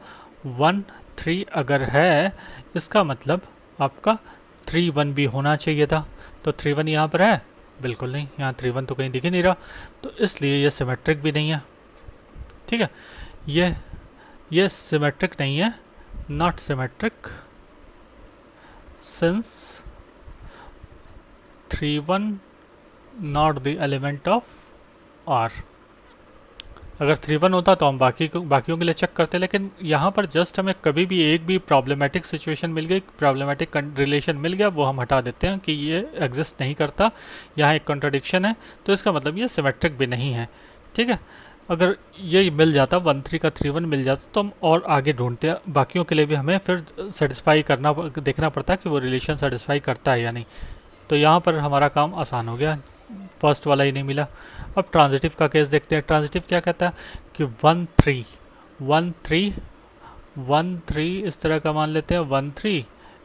[SPEAKER 1] 1 3 अगर है, इसका मतलब आपका 3 1 भी होना चाहिए था। तो 3 1 यहाँ पर है, बिल्कुल नहीं, यहाँ 3 1 तो कहीं दिख ही नहीं रहा, तो इसलिए ये सिमेट्रिक भी नहीं है। ठीक है, ये सिमेट्रिक नहीं है, not symmetric since 3 1 not the element of R. अगर 3 1 होता तो हम बाकियों के लिए चेक करते, लेकिन यहाँ पर जस्ट हमें कभी भी एक भी प्रॉब्लमेटिक सिचुएशन मिल गई, प्रॉब्लमेटिक रिलेशन मिल गया, वो हम हटा देते हैं कि ये एग्जिस्ट नहीं करता, यहाँ एक कॉन्ट्रडिक्शन है, तो इसका मतलब ये सिमेट्रिक भी नहीं है। ठीक है, अगर ये मिल जाता 1 3 का 3 1 मिल जाता तो हम और आगे ढूंढते हैं, बाकियों के लिए भी हमें फिर सेटिस्फाई करना देखना पड़ता है कि वो रिलेशन सेटिस्फाई करता है या नहीं। तो यहाँ पर हमारा काम आसान हो गया, फर्स्ट वाला ही नहीं मिला। अब ट्रांजिटिव का केस देखते हैं। ट्रांजिटिव क्या कहता है कि 1 3 1 3 1 3 इस तरह का मान लेते हैं, 1 3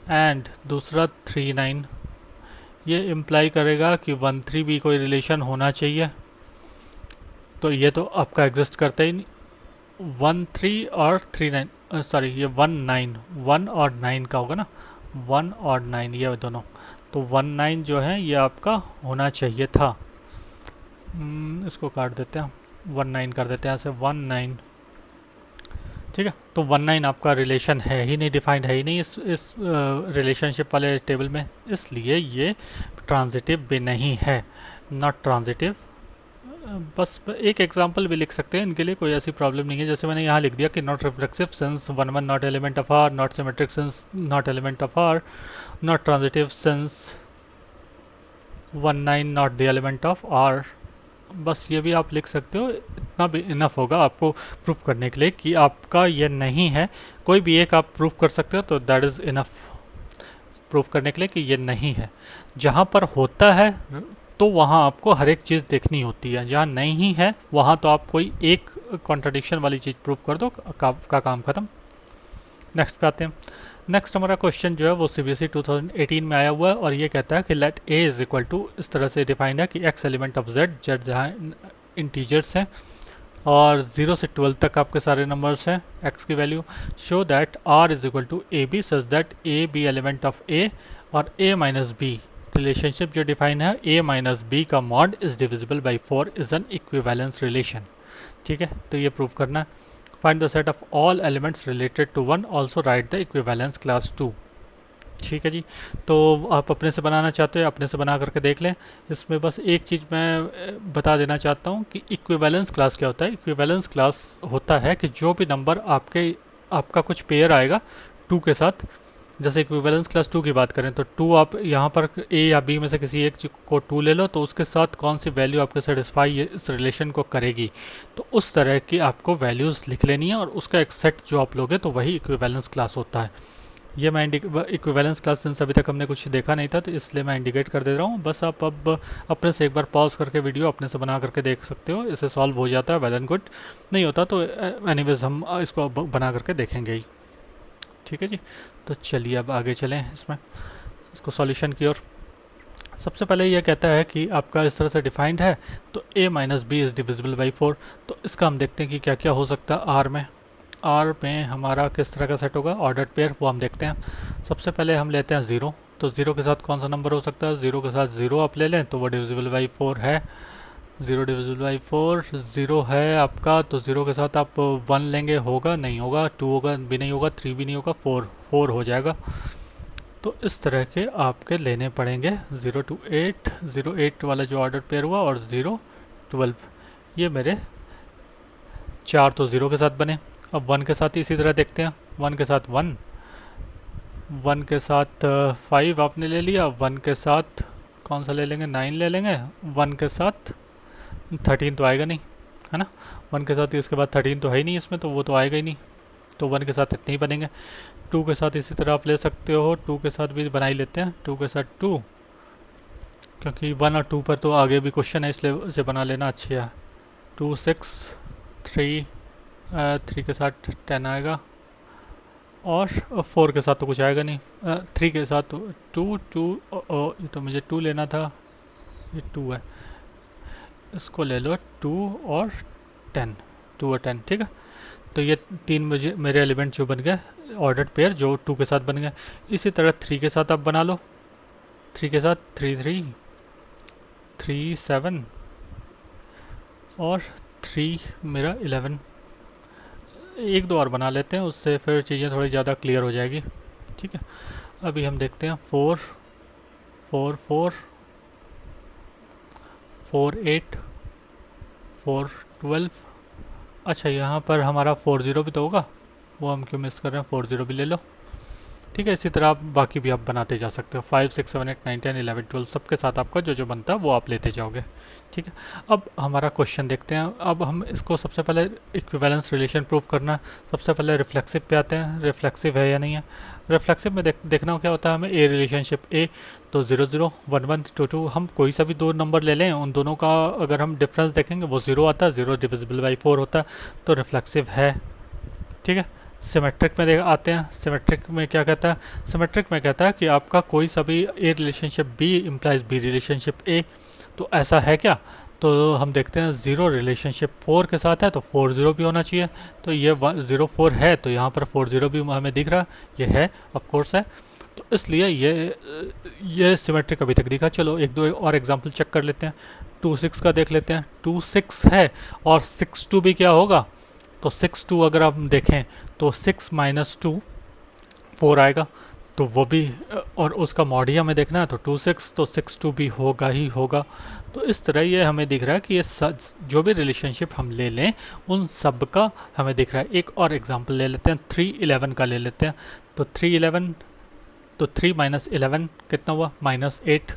[SPEAKER 1] एंड दूसरा 3 9, ये इम्प्लाई करेगा कि 1 3 भी कोई रिलेशन होना चाहिए, तो ये तो आपका एग्जिस्ट करता ही नहीं। 1 3 और 3 9, सॉरी ये 1 9, 1 और 9 का होगा ना, 1 और 9 ये दोनों, तो 1 9 जो है ये आपका होना चाहिए था। इसको काट देते हैं, 1 9 कर देते हैं ऐसे, 1 9। ठीक है, तो 1 9 आपका रिलेशन है ही नहीं, डिफाइंड है ही नहीं इस रिलेशनशिप वाले टेबल में, इसलिए ये ट्रांजिटिव भी नहीं है, नॉट ट्रांजिटिव। बस एक एग्जांपल भी लिख सकते हैं, इनके लिए कोई ऐसी प्रॉब्लम नहीं है। जैसे मैंने यहाँ लिख दिया कि not reflexive since 1 1 not element of R, not symmetric since not element of R, not transitive since 1 9 not the element of R. बस ये भी आप लिख सकते हो, इतना भी इनफ होगा आपको प्रूफ करने के लिए कि आपका ये नहीं है। कोई भी एक आप प्रूफ कर सकते हो, तो दैट इज़ इनफ प्रूफ करने के लिए कि ये नहीं है। जहाँ पर होता है तो वहाँ आपको हर एक चीज़ देखनी होती है, जहाँ नहीं है वहाँ तो आप कोई एक कॉन्ट्रडिक्शन वाली चीज़ प्रूफ कर दो, का काम ख़त्म। नेक्स्ट पे आते हैं। नेक्स्ट हमारा क्वेश्चन जो है वो CBSE 2018 में आया हुआ है, और ये कहता है कि let a is equal to, इस तरह से डिफाइंड है कि x एलिमेंट ऑफ z जहाँ इंटीजर्स हैं और 0 से 12 तक आपके सारे नंबर्स हैं, x की value, show that r is equal to A B such that a B element of a और a माइनस बी। रिलेशनशिप जो डिफाइन है, a माइनस बी का mod is divisible by 4 is an equivalence relation. ठीक है, तो ये प्रूव करना है। Find the set of all elements related to 1, also write the equivalence class 2। ठीक है जी, तो आप अपने से बनाना चाहते हो अपने से बना करके देख लें। इसमें बस एक चीज़ मैं बता देना चाहता हूँ कि इक्विवेलेंस क्लास क्या होता है। इक्विवेलेंस क्लास होता है कि जो भी नंबर आपका कुछ पेयर आएगा 2 के साथ, जैसे इक्विवेलेंस क्लास 2 की बात करें तो 2 आप यहाँ पर a या b में से किसी एक को 2 ले लो, तो उसके साथ कौन सी वैल्यू आपके सेटिस्फाई इस रिलेशन को करेगी, तो उस तरह की आपको वैल्यूज़ लिख लेनी है और उसका एक सेट जो आप लोगे तो वही इक्विवेलेंस क्लास होता है। ये मैं इक्विवेलेंस क्लास सिंस अभी तक हमने कुछ देखा नहीं था तो इसलिए मैं इंडिकेट कर दे रहा हूँ। बस आप अब अपने से एक बार पॉज करके वीडियो अपने से बना करके देख सकते हो, इसे सॉल्व हो जाता है, वेल एंड गुड। नहीं होता तो एनीवेज हम इसको बना करके देखेंगे ही। ठीक है जी, तो चलिए अब आगे चलें इसमें। इसको सॉल्यूशन की ओर। सबसे पहले यह कहता है कि आपका इस तरह से डिफाइंड है, तो a minus B is divisible by 4। तो इसका हम देखते हैं कि क्या क्या हो सकता है आर में। आर में हमारा किस तरह का सेट होगा ऑर्डर्ड पेयर, वो हम देखते हैं। सबसे पहले हम लेते हैं 0, तो 0 के साथ कौन सा नंबर हो सकता है, 0 के साथ 0 आप ले लें तो वो डिविजिबल बाई 4 है। 0 डिविजिबल बाई 4 0 है आपका, तो 0 के साथ आप 1 लेंगे, होगा नहीं होगा, 2 होगा भी नहीं होगा, 3 भी नहीं होगा, 4 हो जाएगा। तो इस तरह के आपके लेने पड़ेंगे 0 to 8, 0 8 वाला जो ऑर्डर पेयर हुआ, और 0 12, ये मेरे 4 तो 0 के साथ बने। अब 1 के साथ इसी तरह देखते हैं, 1 के साथ 1, 1 के साथ 5 आपने ले लिया, 1 के साथ कौन सा ले लेंगे, 9 ले लेंगे, 1 के साथ 13 तो आएगा नहीं, है ना, 1 के साथ इसके बाद 13 तो है ही नहीं इसमें, तो वो तो आएगा ही नहीं, तो 1 के साथ इतने ही बनेंगे। 2 के साथ इसी तरह आप ले सकते हो, 2 के साथ भी बना ही लेते हैं, 2 के साथ 2, क्योंकि 1 और 2 पर तो आगे भी क्वेश्चन है, इसलिए उसे बना लेना अच्छा है। 2 6 3, 3 के साथ 10 आएगा, और 4 के साथ तो कुछ आएगा नहीं, 3 के साथ तो 2 ये तो मुझे 2 लेना था, ये 2 है, इसको ले लो 2 और 10, 2 और 10, ठीक है। तो ये 3 मुझे मेरे एलिमेंट जो बन गए ऑर्डर्ड पेयर, जो 2 के साथ बन गए। इसी तरह 3 के साथ आप बना लो, 3 के साथ 3 3 3 7 और 3 मेरा 11। एक दो और बना लेते हैं, उससे फिर चीज़ें थोड़ी ज़्यादा क्लियर हो जाएगी, ठीक है। अभी हम देखते हैं 4 4 4 4 8 4 12। अच्छा, यहाँ पर हमारा 4 0 भी तो होगा, वो हम क्यों मिस कर रहे हैं, 4 0 भी ले लो, ठीक है। इसी तरह आप बाकी भी आप बनाते जा सकते हो, 5 6 7 8 9 10 11 12 सबके साथ आपका जो जो बनता है वो आप लेते जाओगे, ठीक है। अब हमारा क्वेश्चन देखते हैं। अब हम इसको सबसे पहले इक्विवेलेंस रिलेशन प्रूव करना है। सबसे पहले रिफ्लेक्सिव पे आते हैं, रिफ्लेक्सिव है या नहीं है। रिफ्लेक्सिव में देखना क्या होता है हमें, ए रिलेशनशिप ए, तो 0 0 1 1 2 2, हम कोई सा भी दो नंबर ले लें, उन दोनों का अगर हम डिफरेंस देखेंगे वो 0 आता है, 0 डिविजिबल बाई 4 होता है, तो रिफ्लेक्सिव है, ठीक है। सिमेट्रिक में आते हैं, सिमेट्रिक में क्या कहता है, सिमेट्रिक में कहता है कि आपका कोई सा भी A relationship B implies B relationship A, तो ऐसा है क्या, तो हम देखते हैं 0 रिलेशनशिप 4 के साथ है, तो 4 0 भी होना चाहिए, तो ये 0 4 है, तो यहाँ पर 4 0 भी हमें दिख रहा है, ये है, ऑफ कोर्स है, तो इसलिए ये सिमेट्रिक अभी तक दिखा। चलो एक दो और एग्जांपल चेक कर लेते हैं। 2 6 का देख लेते हैं, 2 6 है, और 6 2 भी क्या होगा, तो 6 2 अगर आप देखें तो 6 माइनस 2 4 आएगा, तो वो भी, और उसका मॉड हमें देखना है, तो 2 6, तो 6 2 भी होगा ही होगा। तो इस तरह ये हमें दिख रहा है कि ये जो भी रिलेशनशिप हम ले लें उन सब का हमें दिख रहा है। एक और एग्जांपल ले लेते हैं, 3 11 का ले लेते हैं, तो 3 11, तो 3 माइनस 11 कितना हुआ, -8,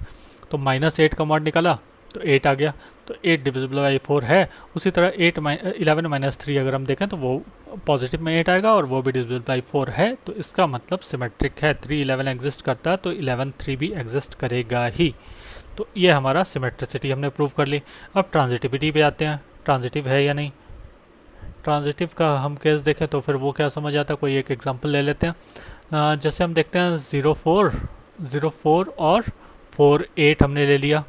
[SPEAKER 1] तो -8 का मॉड निकाला तो 8 आ गया, तो 8 डिविजिबल बाई 4 है। उसी तरह 11 माइनस 3 अगर हम देखें तो वो पॉजिटिव में 8 आएगा, और वो भी डिविजिबल बाई 4 है, तो इसका मतलब सिमेट्रिक है। 3 11 एग्जिस्ट करता है, तो 11 3 भी एग्जिस्ट करेगा ही। तो ये हमारा सिमेट्रिसिटी हमने प्रूव कर ली। अब ट्रांजिटिविटी पे आते हैं, ट्रांजिटिव है या नहीं। ट्रांजिटिव का हम केस देखें तो फिर वो क्या समझ आता है, कोई एक एग्जांपल ले लेते हैं। जैसे हम देखते हैं 0 4 और 4 8 हमने ले लिया,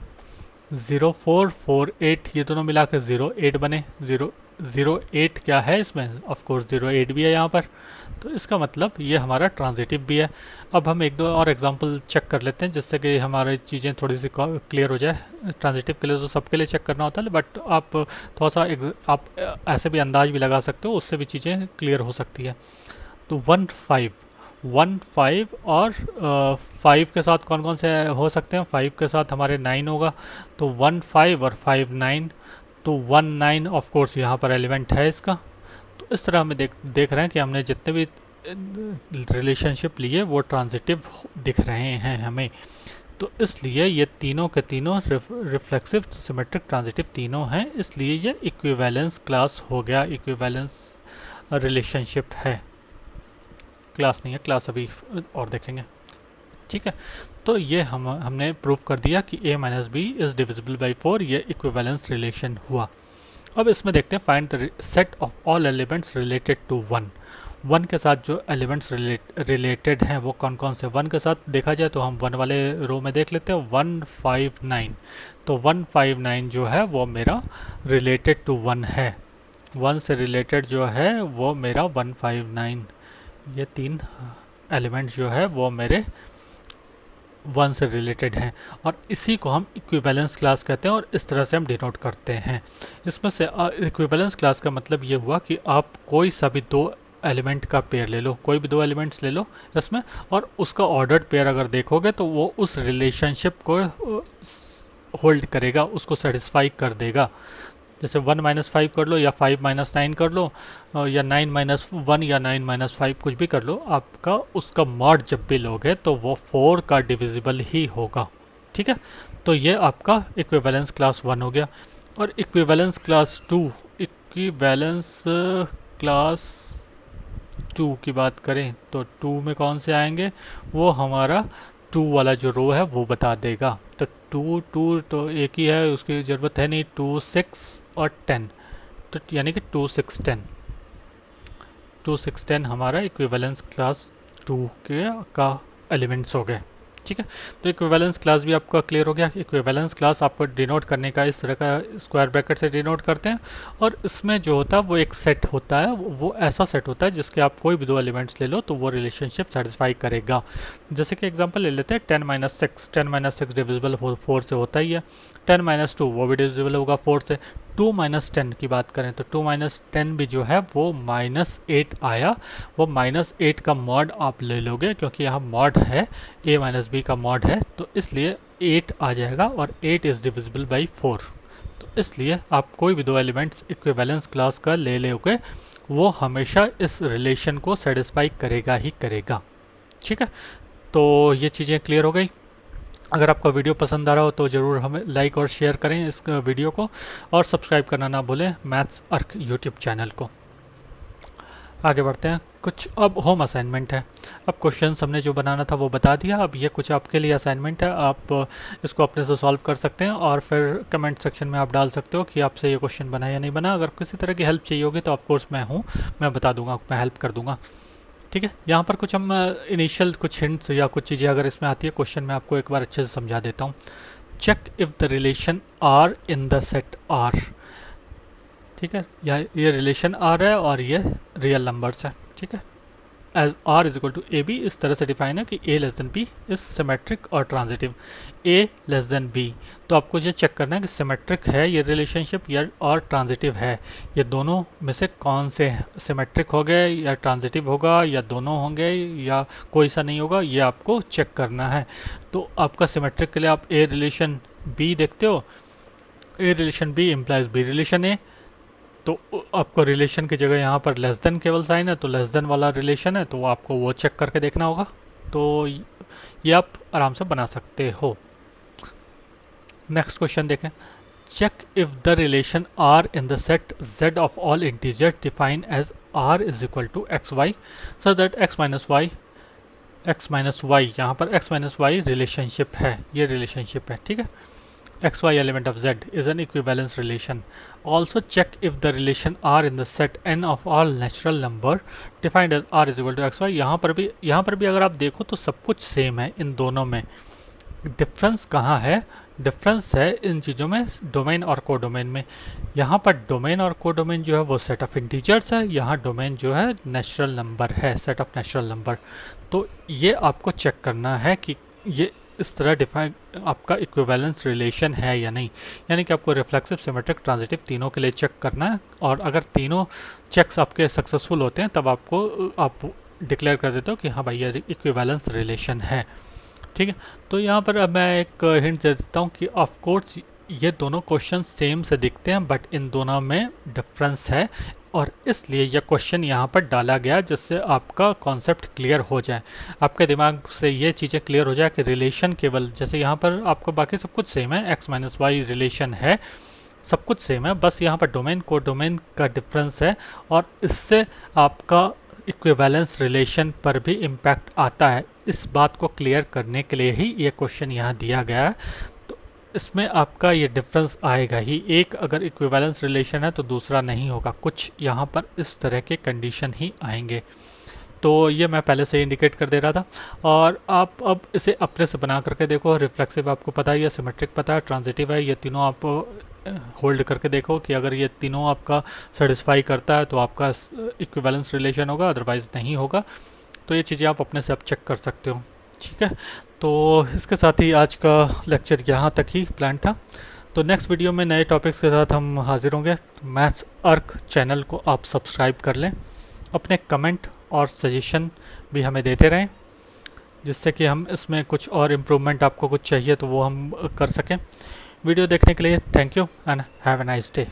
[SPEAKER 1] 0 4 4 8 ये दोनों मिला कर 0 8 बने। 0 8 क्या है इसमें, ऑफ कोर्स 0 8 भी है यहाँ पर, तो इसका मतलब ये हमारा ट्रांजिटिव भी है। अब हम एक दो और एग्जांपल चेक कर लेते हैं, जिससे कि हमारी चीज़ें थोड़ी सी क्लियर हो जाए। ट्रांजिटिव के लिए तो सबके लिए चेक करना होता है, बट आप थोड़ा सा आप ऐसे भी अंदाज भी लगा सकते हो, उससे भी चीज़ें क्लियर हो सकती है। तो 1 5 और 5 के साथ कौन कौन से हो सकते हैं, 5 के साथ हमारे 9 होगा, तो 1 5 और 5 9, तो 1 9 ऑफ कोर्स यहाँ पर एलिमेंट है इसका। तो इस तरह हमें देख रहे हैं कि हमने जितने भी रिलेशनशिप लिए वो ट्रांजिटिव दिख रहे हैं हमें। तो इसलिए ये तीनों के तीनों रिफ्लेक्सिव सिमेट्रिक ट्रांजिटिव तीनों हैं, इसलिए ये इक्विवेलेंस क्लास हो गया, इक्विवेलेंस रिलेशनशिप है। क्लास नहीं है, क्लास अभी और देखेंगे, ठीक है। तो ये हमने प्रूव कर दिया कि a minus B is divisible by 4, ये इक्विवेलेंस रिलेशन हुआ। अब इसमें देखते हैं find the set of all elements related to 1। One के साथ जो एलिमेंट्स रिलेटेड हैं वो कौन कौन से, वन के साथ देखा जाए तो हम वन वाले रो में देख लेते हैं 159। तो 159 जो है वो मेरा रिलेटेड टू वन है, वन से रिलेटेड जो है वो मेरा 159, ये तीन एलिमेंट्स जो है वो मेरे वन से रिलेटेड हैं और इसी को हम इक्विवेलेंस क्लास कहते हैं और इस तरह से हम डिनोट करते हैं। इसमें से इक्विवेलेंस क्लास का मतलब ये हुआ कि आप कोई सा भी दो एलिमेंट का पेयर ले लो, कोई भी दो एलिमेंट्स ले लो इसमें, और उसका ऑर्डर्ड पेयर अगर देखोगे तो वो उस रिलेशनशिप को होल्ड करेगा, उसको सेटिस्फाई कर देगा। जैसे 1-5 कर लो या 5-9 कर लो या 9-1 या 9-5 कुछ भी कर लो, आपका उसका मॉड जब भी लोगे तो वो 4 का डिविजिबल ही होगा। ठीक है, तो ये आपका इक्विवेलेंस क्लास 1 हो गया। और इक्विवेलेंस क्लास 2, इक्विवेलेंस क्लास 2 की बात करें तो 2 में कौन से आएंगे, वो हमारा 2 वाला जो रो है वो बता देगा। तो 2 तो एक ही है, उसकी ज़रूरत है नहीं, 2 6 और 10, तो यानी कि 2 6 10, 2 6 10 हमारा इक्विवेलेंस क्लास 2 के का एलिमेंट्स हो गए। ठीक है, तो इक्विवेलेंस क्लास भी आपका क्लियर हो गया। इक्विवेलेंस क्लास आपको डिनोट करने का इस तरह का स्क्वायर ब्रैकेट से डिनोट करते हैं और इसमें जो होता है वो एक सेट होता है, वो ऐसा सेट होता है जिसके आप कोई भी दो एलिमेंट्स ले लो तो वो रिलेशनशिप सेटिस्फाई करेगा। जैसे कि एग्जांपल ले लेते हैं 10-6, 10-6 डिविजिबल 4 से होता ही है, 10-2 वो भी डिविजिबल होगा 4 से। 2-10 की बात करें तो 2-10 भी जो है वो -8 आया, वो -8 का मॉड आप ले लोगे क्योंकि यहाँ मॉड है, a-b का मॉड है, तो इसलिए 8 आ जाएगा और 8 इज़ डिविजिबल बाई 4। तो इसलिए आप कोई भी दो एलिमेंट्स इक्विवेलेंस क्लास का ले लोगे वो हमेशा इस रिलेशन को सेटिस्फाई करेगा ही करेगा। ठीक है, तो ये चीज़ें क्लियर हो गई। अगर आपका वीडियो पसंद आ रहा हो तो ज़रूर हमें लाइक और शेयर करें इस वीडियो को, और सब्सक्राइब करना ना भूलें मैथ्स अर्क यूट्यूब चैनल को। आगे बढ़ते हैं, कुछ अब होम असाइनमेंट है। अब क्वेश्चन हमने जो बनाना था वो बता दिया, अब ये कुछ आपके लिए असाइनमेंट है, आप इसको अपने से सॉल्व कर सकते हैं और फिर कमेंट सेक्शन में आप डाल सकते हो कि आपसे ये क्वेश्चन बना या नहीं बना। अगर किसी तरह की हेल्प चाहिए होगी तो ऑफकोर्स मैं हूँ, मैं बता दूंगा, मैं हेल्प कर दूंगा। ठीक है, यहाँ पर कुछ हम इनिशियल कुछ हिंट्स या कुछ चीज़ें अगर इसमें आती है क्वेश्चन में आपको एक बार अच्छे से समझा देता हूँ। Check if the relation R in the set R. ठीक है, ये रिलेशन आर है और ये रियल नंबर्स है। ठीक है, as R is equal to A B इस तरह से डिफाइन है कि A less than B is symmetric और transitive, A less than B. तो आपको ये चेक करना है कि सिमेट्रिक है ये रिलेशनशिप या और ट्रांजिटिव है, ये दोनों में से कौन से हैं, सिमेट्रिक हो गए या ट्रांजिटिव होगा या दोनों होंगे या कोई सा नहीं होगा, ये आपको चेक करना है। तो आपका सिमेट्रिक के लिए आप ए रिलेशन बी देखते हो, A relation B implies B relation A, तो आपको रिलेशन की जगह यहाँ पर लेस देन केवल साइन है, तो लेस देन वाला रिलेशन है, तो आपको वो चेक करके देखना होगा। तो ये आप आराम से बना सकते हो। नेक्स्ट क्वेश्चन देखें, check if the relation R in the set z of all integer define as r is equal to X Y so that x minus Y, यहाँ पर x माइनस वाई रिलेशनशिप है, ये रिलेशनशिप है। ठीक है, xy element of z is an equivalence relation. Also check if the relation r in the set n of all natural number defined as r is equal to xy। यहाँ पर भी अगर आप देखो तो सब कुछ सेम है इन दोनों में। डिफरेंस कहाँ है, डिफरेंस है इन चीज़ों में डोमेन और कोडोमेन में। यहाँ पर डोमेन और कोडोमेन जो है वो सेट ऑफ इंटीजर्स है, यहाँ डोमेन जो है नेचुरल नंबर है, सेट ऑफ नेचुरल नंबर। तो ये आपको चेक करना है कि ये इस तरह डिफाइन आपका इक्विवेलेंस रिलेशन है या नहीं, यानी कि आपको रिफ्लेक्सिव, सिमेट्रिक, ट्रांजिटिव तीनों के लिए चेक करना है, और अगर तीनों चेक्स आपके सक्सेसफुल होते हैं तब आप डिक्लेयर कर देते हो कि हाँ भाई ये इक्विवेलेंस रिलेशन है। ठीक है, तो यहाँ पर अब मैं एक हिंट दे देता हूँ कि ऑफ कोर्स ये दोनों क्वेश्चन सेम से दिखते हैं बट इन दोनों में डिफरेंस है, और इसलिए यह क्वेश्चन यहाँ पर डाला गया जिससे आपका कॉन्सेप्ट क्लियर हो जाए, आपके दिमाग से ये चीज़ें क्लियर हो जाए कि रिलेशन केवल, जैसे यहाँ पर आपको बाकी सब कुछ सेम है, x माइनस वाई रिलेशन है, सब कुछ सेम है, बस यहाँ पर डोमेन को डोमेन का डिफरेंस है, और इससे आपका इक्विवेलेंस रिलेशन पर भी इम्पैक्ट आता है। इस बात को क्लियर करने के लिए ही ये क्वेश्चन यहाँ दिया गया है। तो इसमें आपका ये डिफरेंस आएगा ही, एक अगर इक्विवेलेंस रिलेशन है तो दूसरा नहीं होगा, कुछ यहाँ पर इस तरह के कंडीशन ही आएंगे। तो ये मैं पहले से इंडिकेट कर दे रहा था। और आप अब इसे अपने से बना करके देखो, रिफ्लेक्सिव आपको पता है, या सिमेट्रिक पता है, ट्रांजिटिव है, ये तीनों आप होल्ड करके देखो कि अगर ये तीनों आपका सेटिस्फाई करता है तो आपका इक्विवेलेंस रिलेशन होगा, अदरवाइज़ नहीं होगा। तो ये चीज़ें आप अपने से अब चेक कर सकते हो, ठीक है। तो इसके साथ ही आज का लेक्चर यहाँ तक ही प्लान था। तो नेक्स्ट वीडियो में नए टॉपिक्स के साथ हम हाजिर होंगे। मैथ्स अर्क चैनल को आप सब्सक्राइब कर लें, अपने कमेंट और सजेशन भी हमें देते रहें, जिससे कि हम इसमें कुछ और इम्प्रूवमेंट, आपको कुछ चाहिए तो वो हम कर सकें। वीडियो देखने के लिए thank you and have a nice day.